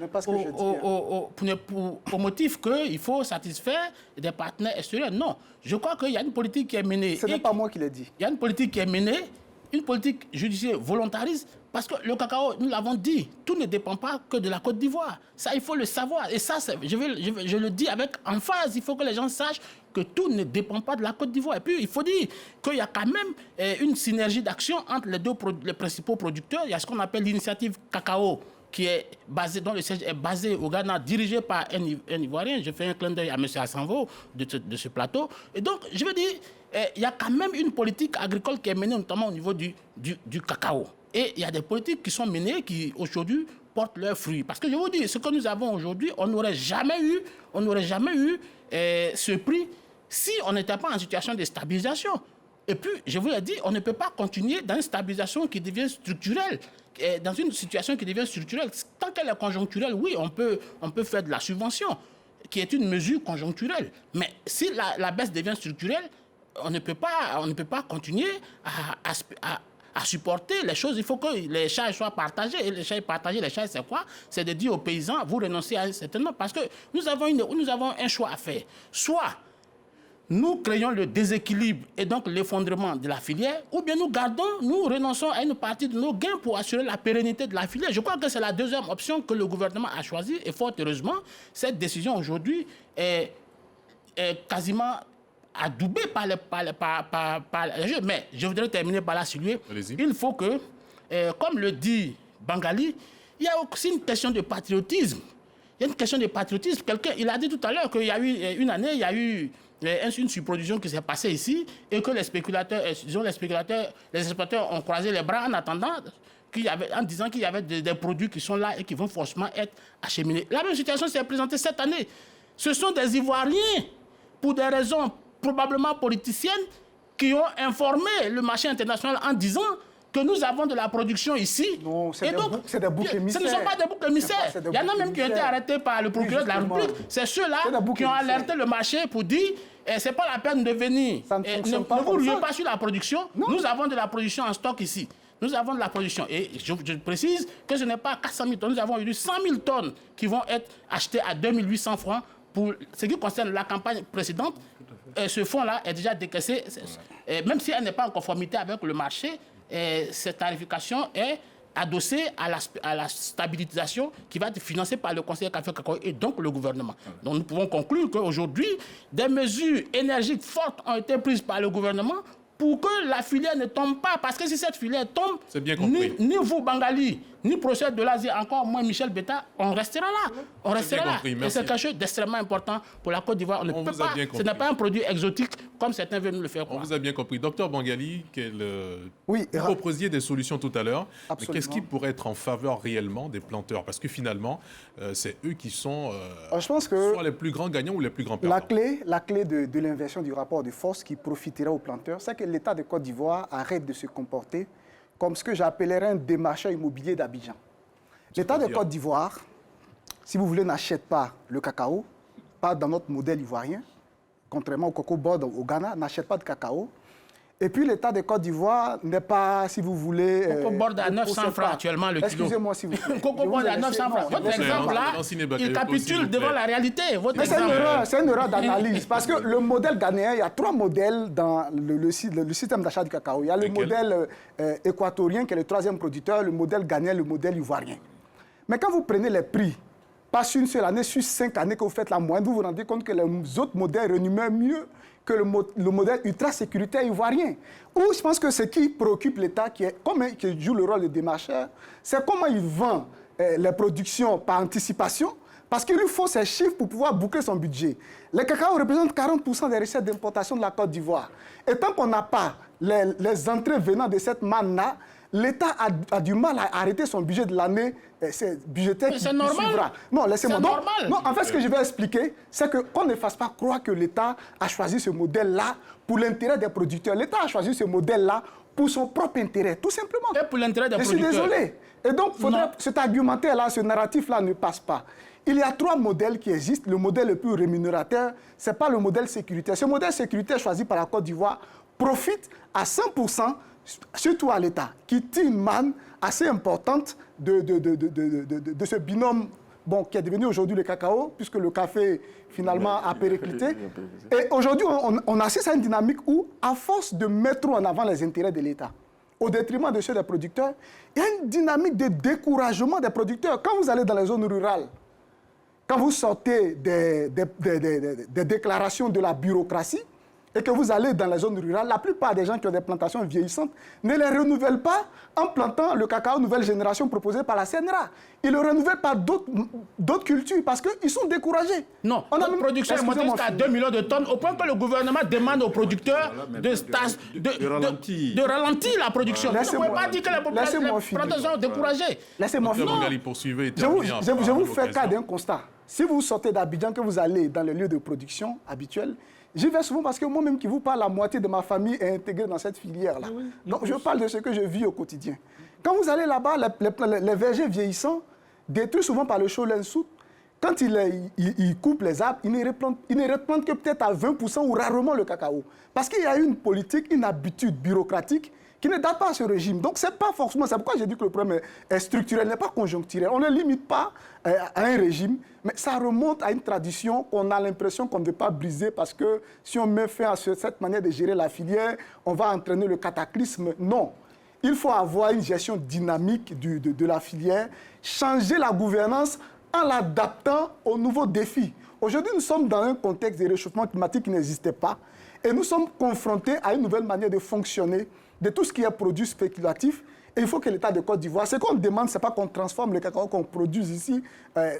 au motif qu'il faut satisfaire des partenaires extérieurs. Non, je crois qu'il y a une politique qui est menée. Ce n'est pas moi qui l'ai dit. Il y a une politique qui est menée, une politique judiciaire volontariste, parce que le cacao, nous l'avons dit, tout ne dépend pas que de la Côte d'Ivoire. Ça, il faut le savoir. Et ça, je le dis avec emphase, il faut que les gens sachent que tout ne dépend pas de la Côte d'Ivoire. Et puis, il faut dire qu'il y a quand même une synergie d'action entre les principaux producteurs. Il y a ce qu'on appelle l'initiative cacao, qui est basée, dont le siège est basé au Ghana, dirigé par un Ivoirien. Je fais un clin d'œil à M. Assanvo de ce plateau. Et donc, je veux dire, il y a quand même une politique agricole qui est menée, notamment au niveau du cacao. Et il y a des politiques qui sont menées, qui aujourd'hui portent leurs fruits. Parce que je vous dis, ce que nous avons aujourd'hui, on n'aurait jamais eu ce prix si on n'était pas en situation de stabilisation. Et puis, je vous l'ai dit, on ne peut pas continuer dans une stabilisation qui devient structurelle. Dans une situation qui devient structurelle, tant qu'elle est conjoncturelle, oui, on peut faire de la subvention, qui est une mesure conjoncturelle. Mais si la baisse devient structurelle, on ne peut pas continuer à supporter les choses. Il faut que les charges soient partagées. Et les charges partagées, c'est quoi? C'est de dire aux paysans, vous renoncez à un certain nombre. Parce que nous avons un choix à faire. Soit nous créons le déséquilibre et donc l'effondrement de la filière, ou bien nous renonçons à une partie de nos gains pour assurer la pérennité de la filière. Je crois que c'est la deuxième option que le gouvernement a choisie et fort heureusement, cette décision aujourd'hui est quasiment adoubée par les jeux. Mais je voudrais terminer par la saluer. Il faut que, comme le dit Bangali, il y a aussi une question de patriotisme. Il y a une question de patriotisme. Il a dit tout à l'heure qu'il y a eu une année, il y a eu une surproduction qui s'est passée ici et que les exploiteurs ont croisé les bras en attendant, en disant qu'il y avait des produits qui sont là et qui vont forcément être acheminés. La même situation s'est présentée cette année. Ce sont des Ivoiriens, pour des raisons probablement politiciennes, qui ont informé le marché international en disant que nous avons de la production ici. Non, c'est des boucs émissaires. Ce ne sont pas des boucs émissaires. Il y en a même qui ont été arrêtés par le procureur de la République. C'est ceux-là qui ont alerté le marché pour dire ce n'est pas la peine de venir. Ne vous ruez pas sur la production. Non. Nous avons de la production en stock ici. Nous avons de la production. Et je précise que ce n'est pas 400 000 tonnes. Nous avons eu 100 000 tonnes qui vont être achetées à 2800 francs. Pour ce qui concerne la campagne précédente, ce fonds-là est déjà décaissé. Même si elle n'est pas en conformité avec le marché, cette tarification est adossée à la stabilisation qui va être financée par le Conseil Café Cacao et donc le gouvernement. Donc nous pouvons conclure qu'aujourd'hui, des mesures énergiques fortes ont été prises par le gouvernement pour que la filière ne tombe pas. Parce que si cette filière tombe, ni vous, Bangali, ni Procès de l'Asie, encore moins Michel Betta, on restera là. On restera là. Et c'est quelque chose d'extrêmement important pour la Côte d'Ivoire. Ce n'est pas un produit exotique comme certains veulent nous le faire croire. On vous a bien compris. Docteur Bangali, vous proposiez des solutions tout à l'heure. Mais qu'est-ce qui pourrait être en faveur réellement des planteurs? Parce que finalement, c'est eux qui sont je pense que soit les plus grands gagnants ou les plus grands perdants. La clé de l'inversion du rapport de force qui profitera aux planteurs, c'est que l'État de Côte d'Ivoire arrête de se comporter comme ce que j'appellerais un démarcheur immobilier d'Abidjan. L'État de Côte d'Ivoire, si vous voulez, n'achète pas le cacao, pas dans notre modèle ivoirien, contrairement au Cocoa Board au Ghana, n'achète pas de cacao. Et puis l'État de Côte d'Ivoire n'est pas, si vous voulez... Cocoa Board à 900 francs actuellement le kilo. Excusez-moi si vous plaît. Cocoa Board à 900 francs. Votre exemple-là, il capitule devant la réalité. C'est une erreur d'analyse. Parce que le modèle ghanéen, il y a 3 modèles dans le système d'achat du cacao. Il y a le modèle équatorien, qui est le 3e producteur, le modèle ghanéen, le modèle ivoirien. Mais quand vous prenez les prix, pas sur une seule année, sur 5 années que vous faites la moyenne, vous vous rendez compte que les autres modèles rémunèrent mieux que le modèle ultra-sécuritaire ivoirien. Ou je pense que ce qui préoccupe l'État, qui joue le rôle de démarcheur, c'est comment il vend les productions par anticipation, parce qu'il lui faut ces chiffres pour pouvoir boucler son budget. Le cacao représente 40% des recettes d'importation de la Côte d'Ivoire. Et tant qu'on n'a pas les entrées venant de cette manne-là, l'État a du mal à arrêter son budget de l'année budgétaire qui suivra. Non, laissez-moi. Non, en fait, ce que je vais expliquer, c'est qu'on ne fasse pas croire que l'État a choisi ce modèle-là pour l'intérêt des producteurs. L'État a choisi ce modèle-là pour son propre intérêt, tout simplement. Et pour l'intérêt des producteurs. Je suis désolé. Et donc, cet argumentaire-là, ce narratif-là ne passe pas. Il y a 3 modèles qui existent. Le modèle le plus rémunérateur, ce n'est pas le modèle sécuritaire. Ce modèle sécuritaire choisi par la Côte d'Ivoire profite à 100%, surtout à l'État, qui tire une manne assez importante de ce binôme qui est devenu aujourd'hui le cacao, puisque le café, finalement, a périclité. Et aujourd'hui, on assiste à une dynamique où, à force de mettre en avant les intérêts de l'État, au détriment de ceux des producteurs, il y a une dynamique de découragement des producteurs. Quand vous allez dans les zones rurales, quand vous sortez des déclarations de la bureaucratie, et que vous allez dans les zones rurales, la plupart des gens qui ont des plantations vieillissantes ne les renouvellent pas en plantant le cacao nouvelle génération proposé par la CNRA. Ils le renouvellent par d'autres cultures parce qu'ils sont découragés. Non, notre production est montée jusqu'à 2 millions de tonnes au point que le gouvernement demande aux producteurs de ralentir la production. Vous ne pouvez pas dire que les planteurs sont découragés. Laissez-moi finir. Je vous fais cas d'un constat. Si vous sortez d'Abidjan, que vous allez dans les lieux de production habituels, j'y vais souvent parce que moi-même qui vous parle, la moitié de ma famille est intégrée dans cette filière-là. Donc je parle de ce que je vis au quotidien. Quand vous allez là-bas, les vergers vieillissants, détruits souvent par le Cholen-Sout, quand ils coupent les arbres, ils ne replantent que peut-être à 20% ou rarement le cacao. Parce qu'il y a une politique, une habitude bureaucratique qui ne date pas de ce régime. Donc, c'est pas forcément... C'est pourquoi j'ai dit que le problème est structurel, n'est pas conjoncturel. On ne limite pas à un régime, mais ça remonte à une tradition qu'on a l'impression qu'on ne veut pas briser parce que si on met fin à cette manière de gérer la filière, on va entraîner le cataclysme. Non. Il faut avoir une gestion dynamique de la filière, changer la gouvernance en l'adaptant aux nouveaux défis. Aujourd'hui, nous sommes dans un contexte de réchauffement climatique qui n'existait pas et nous sommes confrontés à une nouvelle manière de fonctionner de tout ce qui est produit spéculatif. Et il faut que l'État de Côte d'Ivoire, ce qu'on demande, ce n'est pas qu'on transforme le cacao qu'on produise ici,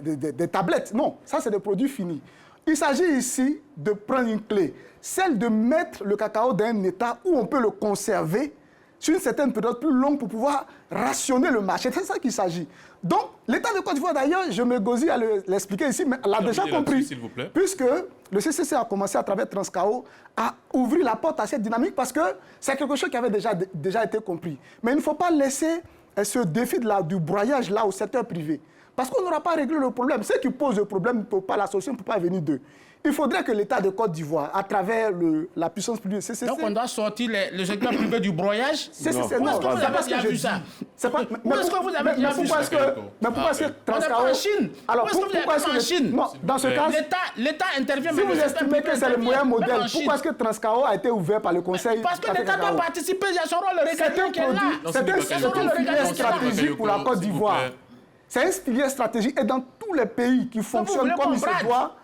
des tablettes. Non, ça c'est des produits finis. Il s'agit ici de prendre une clé, celle de mettre le cacao dans un état où on peut le conserver sur une certaine période plus longue pour pouvoir rationner le marché. C'est ça qu'il s'agit. Donc, l'État de Côte d'Ivoire, d'ailleurs, je me gosille à l'expliquer ici, mais l'a déjà compris. S'il vous plaît. Puisque le CCC a commencé à travers Transcao à ouvrir la porte à cette dynamique parce que c'est quelque chose qui avait déjà été compris. Mais il ne faut pas laisser ce défi du broyage là au secteur privé. Parce qu'on n'aura pas réglé le problème. Ceux qui posent le problème, la solution ne peut pas venir d'eux. Il faudrait que l'État de Côte d'Ivoire, à travers la puissance publique, CCC... Donc on doit sortir le secteur privé du broyage. CCC, non, vous avez déjà vu ça? Mais est-ce que vous avez déjà vu ça? Mais pourquoi est-ce que Transcao... en Chine. Alors, pourquoi est-ce que vous êtes en Chine? Non, dans ce cas... L'État intervient... Si vous estimez que c'est le moyen modèle, pourquoi est-ce que Transcao a été ouvert par le Conseil? Parce que l'État doit participer, il y a son rôle régalien qui est là. C'est une filière stratégique pour la Côte d'Ivoire. C'est une filière stratégique et dans tous les pays qui fonctionnent comme il se doit...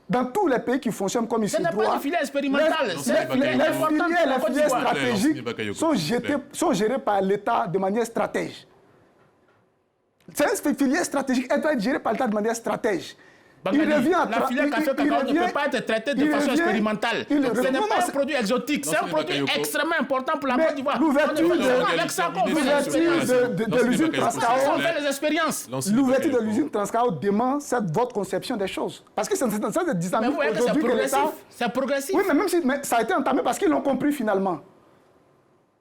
Dans tous les pays qui fonctionnent comme il se doit... Ce n'est pas une filière expérimentale. Les filières stratégiques sont gérées par l'État de manière stratège. C'est une filière stratégique, elle doit être gérée par l'État de manière stratège. La filière café cacao ne peut pas être traitée de façon expérimentale. Ce n'est pas un produit exotique, c'est un produit extrêmement important pour la Côte d'Ivoire. L'ouverture de l'usine Transcao, on fait les expériences. L'ouverture de l'usine Transcao demande votre conception des choses. Parce que c'est dans cette dynamique aujourd'hui que l'État... C'est progressif. Oui, mais même si ça a été entamé parce qu'ils l'ont compris finalement.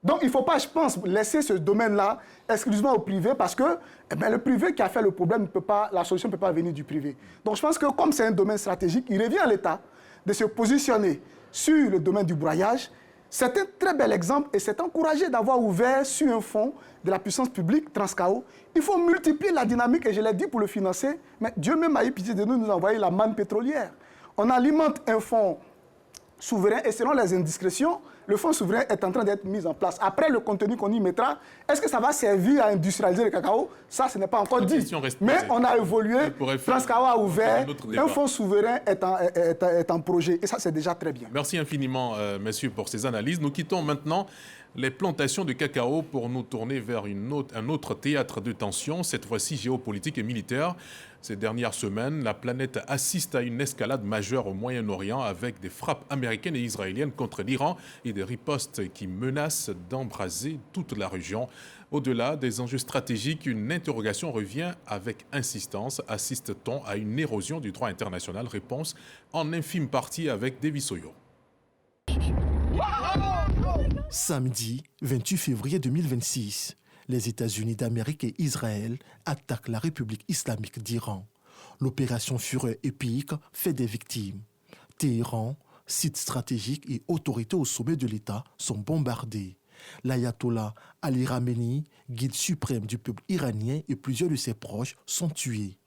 Donc, il ne faut pas, je pense, laisser ce domaine-là exclusivement au privé parce que le privé qui a fait le problème, la solution ne peut pas venir du privé. Donc, je pense que comme c'est un domaine stratégique, il revient à l'État de se positionner sur le domaine du broyage. C'est un très bel exemple et c'est encouragé d'avoir ouvert sur un fonds de la puissance publique, Transcao. Il faut multiplier la dynamique et je l'ai dit pour le financer, mais Dieu même a eu pitié de nous envoyer la manne pétrolière. On alimente un fonds souverain et selon les indiscrétions, le fonds souverain est en train d'être mis en place. Après, le contenu qu'on y mettra, est-ce que ça va servir à industrialiser le cacao? Ça, ce n'est pas encore dit. Mais on a évolué, Transcao a ouvert, un fonds souverain est en projet. Et ça, c'est déjà très bien. Merci infiniment, messieurs, pour ces analyses. Nous quittons maintenant les plantations de cacao pour nous tourner vers un autre théâtre de tension, cette fois-ci géopolitique et militaire. Ces dernières semaines, la planète assiste à une escalade majeure au Moyen-Orient avec des frappes américaines et israéliennes contre l'Iran et des ripostes qui menacent d'embraser toute la région. Au-delà des enjeux stratégiques, une interrogation revient avec insistance. Assiste-t-on à une érosion du droit international? Réponse en infime partie avec Davis Oyo. Samedi 28 février 2026, les États-Unis d'Amérique et Israël attaquent la République islamique d'Iran. L'opération Fureur épique fait des victimes. Téhéran, site stratégique et autorité au sommet de l'État sont bombardés. L'ayatollah Ali Khamenei, guide suprême du peuple iranien et plusieurs de ses proches sont tués.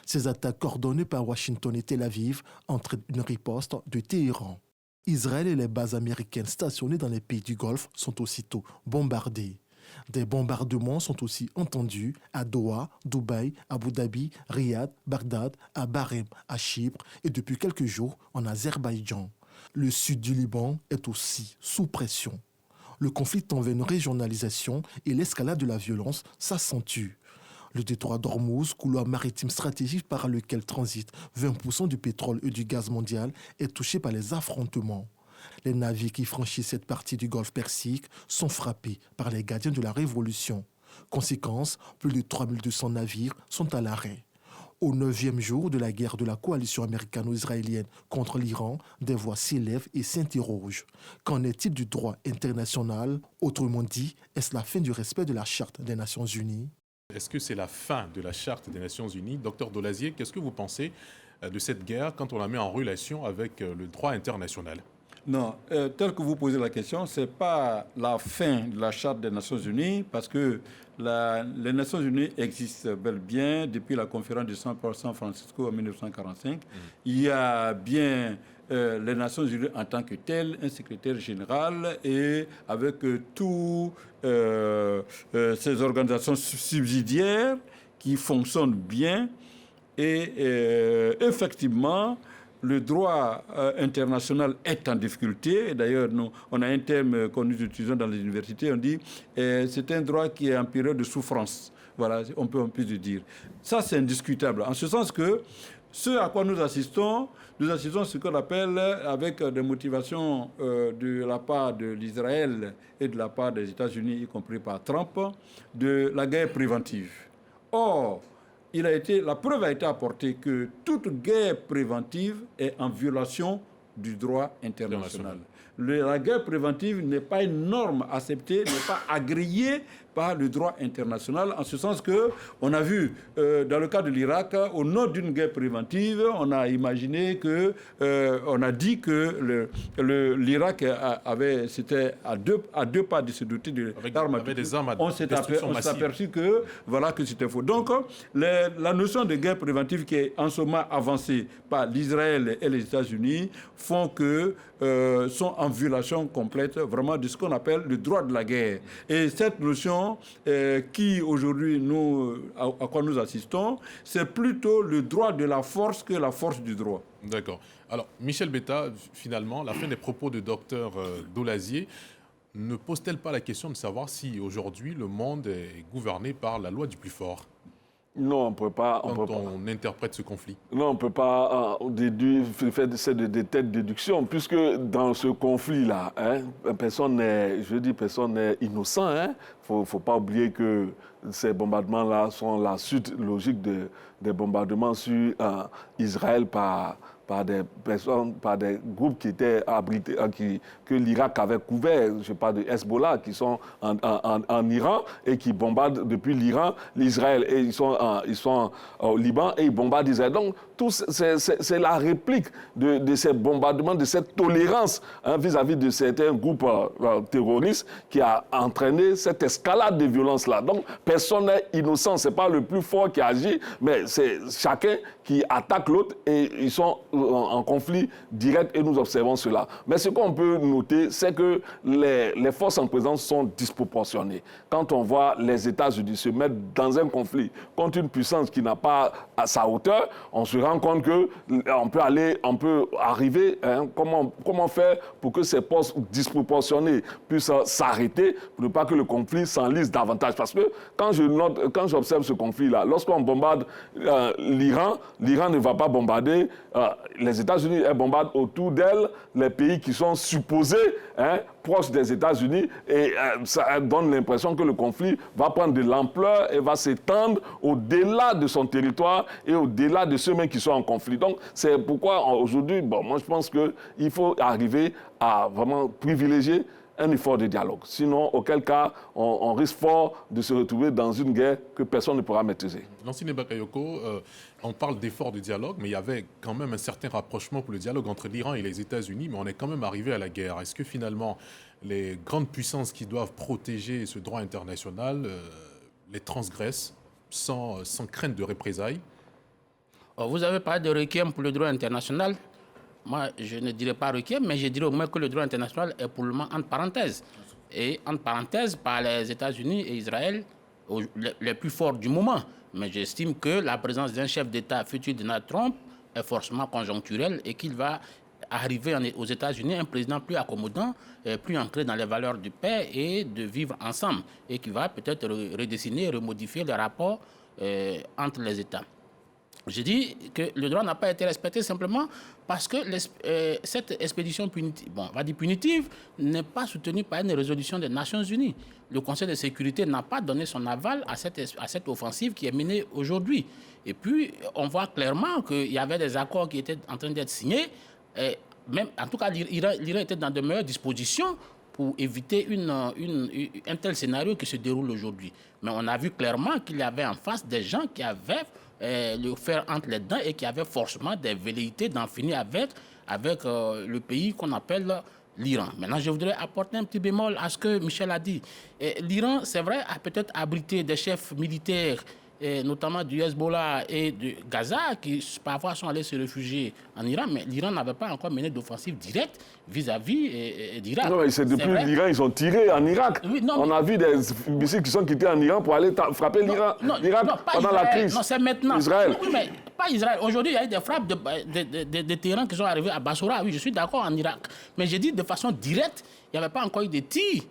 Ces attaques coordonnées par Washington et Tel Aviv entraînent une riposte de Téhéran. Israël et les bases américaines stationnées dans les pays du Golfe sont aussitôt bombardées. Des bombardements sont aussi entendus à Doha, Dubaï, Abu Dhabi, Riyad, Bagdad, à Bahreïn, à Chypre et depuis quelques jours en Azerbaïdjan. Le sud du Liban est aussi sous pression. Le conflit tend vers une régionalisation et l'escalade de la violence s'accentue. Le détroit d'Ormuz, couloir maritime stratégique par lequel transite 20% du pétrole et du gaz mondial, est touché par les affrontements. Les navires qui franchissent cette partie du golfe Persique sont frappés par les gardiens de la Révolution. Conséquence, plus de 3200 navires sont à l'arrêt. Au 9e jour de la guerre de la coalition américano-israélienne contre l'Iran, des voix s'élèvent et s'interrogent. Qu'en est-il du droit international? Autrement dit, est-ce la fin du respect de la Charte des Nations Unies? Est-ce que c'est la fin de la Charte des Nations Unies? Docteur Dolazier, qu'est-ce que vous pensez de cette guerre quand on la met en relation avec le droit international? Non, tel que vous posez la question, ce n'est pas la fin de la Charte des Nations Unies, parce que les Nations Unies existent bel et bien depuis la conférence de San Francisco en 1945. Il y a bien les Nations Unies en tant que telles, un secrétaire général, et avec toutes ces organisations subsidiaires qui fonctionnent bien. Et effectivement, le droit international est en difficulté. Et d'ailleurs, on a un terme que nous utilisons dans les universités, on dit c'est un droit qui est en période de souffrance. Voilà, on peut le dire. Ça, c'est indiscutable. En ce sens que ce à quoi nous assistons à ce qu'on appelle, avec des motivations de la part de l'Israël et de la part des États-Unis, y compris par Trump, de la guerre préventive. Or, la preuve a été apportée que toute guerre préventive est en violation du droit international. La guerre préventive n'est pas une norme acceptée, n'est pas agréée par le droit international, en ce sens qu'on a vu, dans le cas de l'Irak, au nom d'une guerre préventive, on a imaginé on a dit que l'Irak c'était à deux pas de se doter d'armes. On s'est aperçu que c'était faux. Donc, la notion de guerre préventive qui est en ce moment avancée par l'Israël et les États-Unis sont en violation complète vraiment de ce qu'on appelle le droit de la guerre. Et cette notion qui aujourd'hui à quoi nous assistons, c'est plutôt le droit de la force que la force du droit. D'accord. Alors, Michel Betta, finalement, la fin des propos de Dr Dolazier ne pose-t-elle pas la question de savoir si aujourd'hui le monde est gouverné par la loi du plus fort ? Non, on ne peut pas. On interprète ce conflit. Non, on ne peut pas faire des têtes de déduction, puisque dans ce conflit-là, personne n'est innocent. Il ne faut pas oublier que ces bombardements-là sont la suite logique des bombardements sur Israël par des groupes qui étaient abrités, que l'Irak avait couverts. Je parle de Hezbollah, qui sont en Iran et qui bombardent depuis l'Iran l'Israël. Et ils sont au Liban et ils bombardent Israël. Donc, c'est la réplique de ces bombardements, de cette tolérance vis-à-vis de certains groupes terroristes qui a entraîné cette escalade de violence-là. Donc, personne n'est innocent. Ce n'est pas le plus fort qui agit, mais c'est chacun qui attaque l'autre et ils sont en conflit direct et nous observons cela. Mais ce qu'on peut noter, c'est que les forces en présence sont disproportionnées. Quand on voit les États-Unis se mettre dans un conflit contre une puissance qui n'a pas à sa hauteur, on se rend compte qu'on peut arriver, comment faire pour que ces forces disproportionnées puissent s'arrêter pour ne pas que le conflit s'enlise davantage. Parce que quand j'observe ce conflit-là, lorsqu'on bombarde l'Iran ne va pas bombarder les États-Unis, elles bombardent autour d'elles les pays qui sont supposés proches des États-Unis et ça donne l'impression que le conflit va prendre de l'ampleur et va s'étendre au-delà de son territoire et au-delà de ceux mêmes qui sont en conflit. Donc c'est pourquoi aujourd'hui, moi je pense qu'il faut arriver à vraiment privilégier un effort de dialogue. Sinon, auquel cas, on risque fort de se retrouver dans une guerre que personne ne pourra maîtriser. Lansine Bakayoko, on parle d'effort de dialogue, mais il y avait quand même un certain rapprochement pour le dialogue entre l'Iran et les États-Unis, mais on est quand même arrivé à la guerre. Est-ce que finalement, les grandes puissances qui doivent protéger ce droit international les transgressent sans crainte de représailles? Vous avez parlé de requiem pour le droit international. Moi, je ne dirais pas requiem, mais je dirais au moins que le droit international est pour le moment entre parenthèses. Et entre parenthèses, par les États-Unis et Israël, les plus forts du moment. Mais j'estime que la présence d'un chef d'État futur Donald Trump est forcément conjoncturelle et qu'il va arriver aux États-Unis un président plus accommodant, plus ancré dans les valeurs de paix et de vivre ensemble, et qui va peut-être redessiner, remodifier les rapports entre les États. Je dis que le droit n'a pas été respecté simplement parce que cette expédition punitive n'est pas soutenue par une résolution des Nations Unies. Le Conseil de sécurité n'a pas donné son aval à cette offensive qui est menée aujourd'hui. Et puis, on voit clairement qu'il y avait des accords qui étaient en train d'être signés. Même, en tout cas, l'Iran était dans de meilleures dispositions pour éviter un tel scénario qui se déroule aujourd'hui. Mais on a vu clairement qu'il y avait en face des gens qui avaient le fer entre les dents et qui avaient forcément des velléités d'en finir avec le pays qu'on appelle l'Iran. Maintenant, je voudrais apporter un petit bémol à ce que Michel a dit. L'Iran, c'est vrai, a peut-être abrité des chefs militaires, notamment du Hezbollah et de Gaza, qui parfois sont allés se réfugier en Iran, mais l'Iran n'avait pas encore mené d'offensive directe vis-à-vis d'Irak. Non, mais c'est depuis l'Iran, ils ont tiré en Irak. Oui, non, on a vu des missiles qui sont quittés en Iran pour aller frapper l'Irak pendant la crise. Non, c'est maintenant. Israël. Oui, mais pas Israël. Aujourd'hui, il y a eu des frappes de terrains qui sont arrivés à Basra. Oui, je suis d'accord, en Irak. Mais j'ai dit de façon directe, il n'y avait pas encore eu de tirs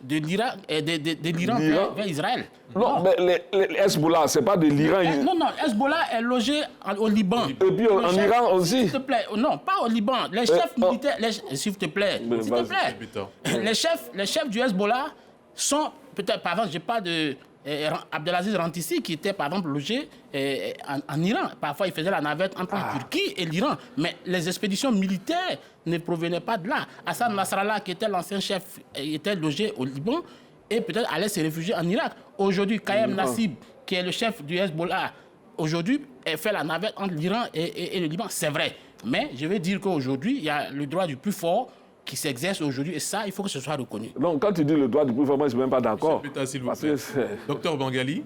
de l'Iran vers Israël. Non, mais les Hezbollah, ce n'est pas de l'Iran. Non, Hezbollah est logé au Liban. Et puis en Iran aussi. S'il te plaît, non, pas au Liban. Les chefs militaires, s'il te plaît, les chefs du Hezbollah sont, peut-être, par exemple, je parle de Abdelaziz Rantissi, qui était, par exemple, logé en Iran. Parfois, il faisait la navette entre la Turquie et l'Iran. Mais les expéditions militaires ne provenaient pas de là. Hassan Nasrallah, qui était l'ancien chef, était logé au Liban et peut-être allait se réfugier en Irak. Aujourd'hui, Kayem Nassib, qui est le chef du Hezbollah, aujourd'hui, fait la navette entre l'Iran et le Liban. C'est vrai. Mais je vais dire qu'aujourd'hui, il y a le droit du plus fort qui s'exerce aujourd'hui, et ça, il faut que ce soit reconnu. Donc, quand tu dis le droit du plus fort, moi, je ne suis même pas d'accord. Docteur Bangali,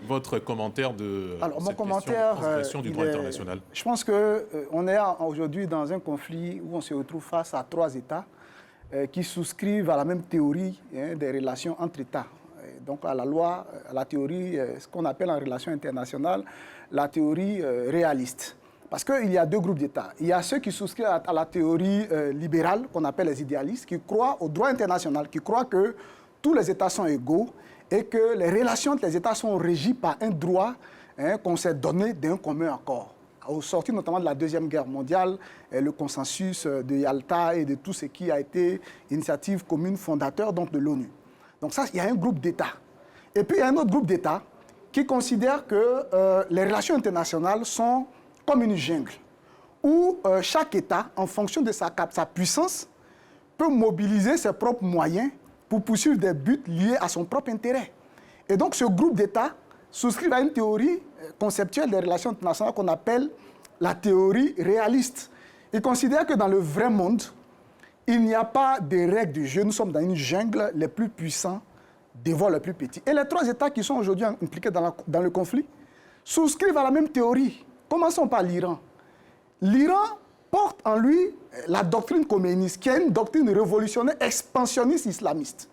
votre commentaire de mon commentaire, transgression du droit international. Je pense qu'on est aujourd'hui dans un conflit où on se retrouve face à 3 États qui souscrivent à la même théorie des relations entre États. Donc, à la loi, à la théorie, ce qu'on appelle en relations internationales, la théorie réaliste. Parce qu'il y a 2 groupes d'États. Il y a ceux qui souscrivent à la théorie libérale, qu'on appelle les idéalistes, qui croient au droit international, qui croient que tous les États sont égaux et que les relations entre les États sont régies par un droit qu'on s'est donné d'un commun accord. Au sortir notamment de la Deuxième Guerre mondiale, le consensus de Yalta et de tout ce qui a été initiative commune fondateur donc, de l'ONU. Donc ça, il y a un groupe d'États. Et puis il y a un autre groupe d'États qui considère que les relations internationales sont comme une jungle, où chaque État, en fonction de sa puissance, peut mobiliser ses propres moyens pour poursuivre des buts liés à son propre intérêt. Et donc ce groupe d'États souscrit à une théorie conceptuelle des relations internationales qu'on appelle la théorie réaliste. Il considère que dans le vrai monde, il n'y a pas de règles du jeu. Nous sommes dans une jungle, les plus puissants dévorent les plus petits. Et les 3 États qui sont aujourd'hui impliqués dans le conflit souscrivent à la même théorie. Commençons par l'Iran. L'Iran porte en lui la doctrine khoméniste, qui est une doctrine révolutionnaire, expansionniste, islamiste.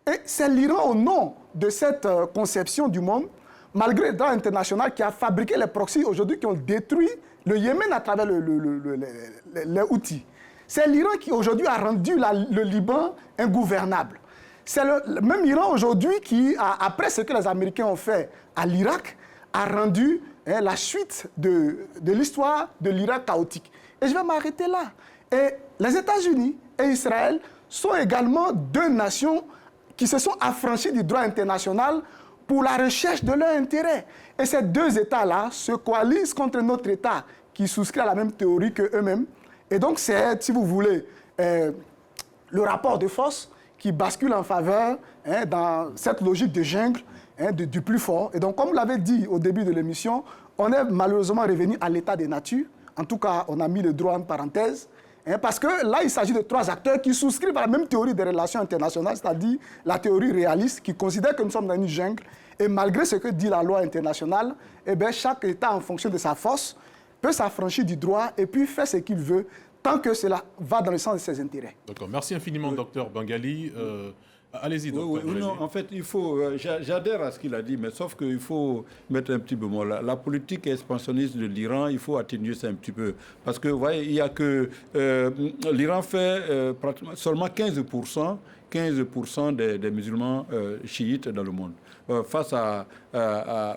Et c'est l'Iran, au nom de cette conception du monde, malgré le droit international, qui a fabriqué les proxys aujourd'hui qui ont détruit le Yémen à travers les Houthis. C'est l'Iran qui aujourd'hui a rendu le Liban ingouvernable. C'est le même Iran aujourd'hui qui, après ce que les Américains ont fait à l'Irak, a rendu la suite de l'histoire de l'Irak chaotique. Et je vais m'arrêter là. Et les États-Unis et Israël sont également 2 nations qui se sont affranchies du droit international pour la recherche de leur intérêt. Et ces 2 États-là se coalisent contre notre État qui souscrit à la même théorie qu'eux-mêmes. Et donc c'est, si vous voulez, le rapport de force qui bascule en faveur dans cette logique de jungle, du plus fort. Et donc, comme vous l'avez dit au début de l'émission, on est malheureusement revenu à l'état des natures. En tout cas, on a mis le droit en parenthèse. Parce que là, il s'agit de 3 acteurs qui souscrivent à la même théorie des relations internationales, c'est-à-dire la théorie réaliste, qui considère que nous sommes dans une jungle. Et malgré ce que dit la loi internationale, chaque État, en fonction de sa force, peut s'affranchir du droit et puis faire ce qu'il veut, tant que cela va dans le sens de ses intérêts. D'accord. Merci infiniment, docteur Bangali. Allez-y, docteur. Non, en fait, il faut. J'adhère à ce qu'il a dit, mais sauf qu'il faut mettre un petit bémol. La politique expansionniste de l'Iran, il faut atténuer ça un petit peu. Parce que, vous voyez, il y a que. L'Iran fait pratiquement seulement 15% des musulmans chiites dans le monde. Face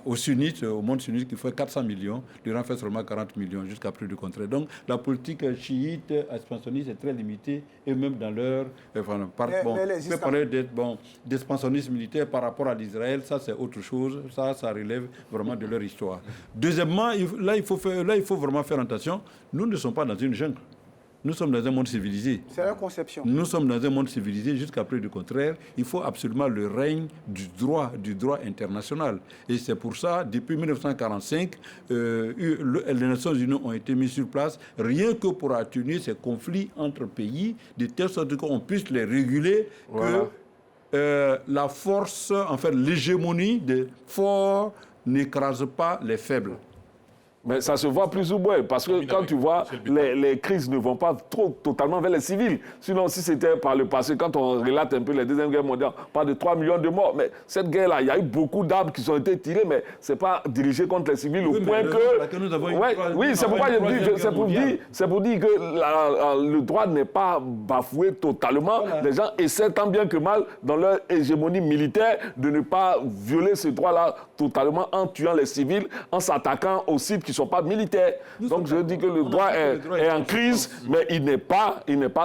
aux sunnites, au monde sunnite qui fait 400 millions, l'Iran fait seulement 40 millions, jusqu'à plus du contraire. Donc la politique chiite expansionniste est très limitée, et même dans leur... on peut parler d'expansionnisme militaire par rapport à l'Israël, ça c'est autre chose, ça relève vraiment de leur histoire. Deuxièmement, là il faut vraiment faire attention, nous ne sommes pas dans une jungle. Nous sommes dans un monde civilisé. C'est leur conception. Nous sommes dans un monde civilisé, jusqu'à preuve du contraire. Il faut absolument le règne du droit international. Et c'est pour ça, depuis 1945, les Nations Unies ont été mises sur place, rien que pour atténuer ces conflits entre pays, de telle sorte qu'on puisse les réguler, voilà. Que la force, en fait, l'hégémonie des forts n'écrase pas les faibles. Mais ça se voit plus ou moins, parce que quand tu vois, les crises ne vont pas totalement vers les civils. Sinon, si c'était par le passé, quand on relate un peu la Deuxième Guerre mondiale, pas de 3 millions de morts. Mais cette guerre-là, il y a eu beaucoup d'armes qui ont été tirées, mais ce n'est pas dirigé contre les civils, oui, au point que... Oui, c'est pourquoi c'est pour dire que le droit n'est pas bafoué totalement. Voilà. Les gens essaient tant bien que mal, dans leur hégémonie militaire, de ne pas violer ce droit-là totalement en tuant les civils, en s'attaquant aux sites qui ne sont pas militaires. Donc je dis que le droit est en crise, mais il n'est pas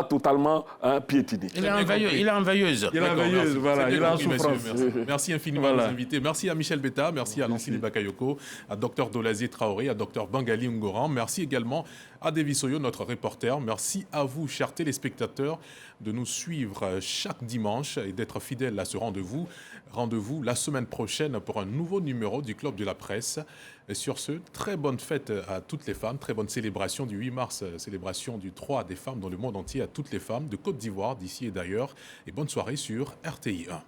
totalement piétiné. Il est en veilleuse. Il est en veilleuse, voilà. Il est en souffrance. Merci infiniment à nos invités. Merci à Michel Betta, merci à Lancine Bakayoko, à Dr Dolazié Traoré, à Dr Bangali Ngoran. Merci également à David Soyo, notre reporter. Merci à vous, chers téléspectateurs, de nous suivre chaque dimanche et d'être fidèles à ce rendez-vous. Rendez-vous la semaine prochaine pour un nouveau numéro du Club de la Presse. Et sur ce, très bonne fête à toutes les femmes, très bonne célébration du 8 mars, célébration du 3 des femmes dans le monde entier à toutes les femmes de Côte d'Ivoire, d'ici et d'ailleurs. Et bonne soirée sur RTI 1.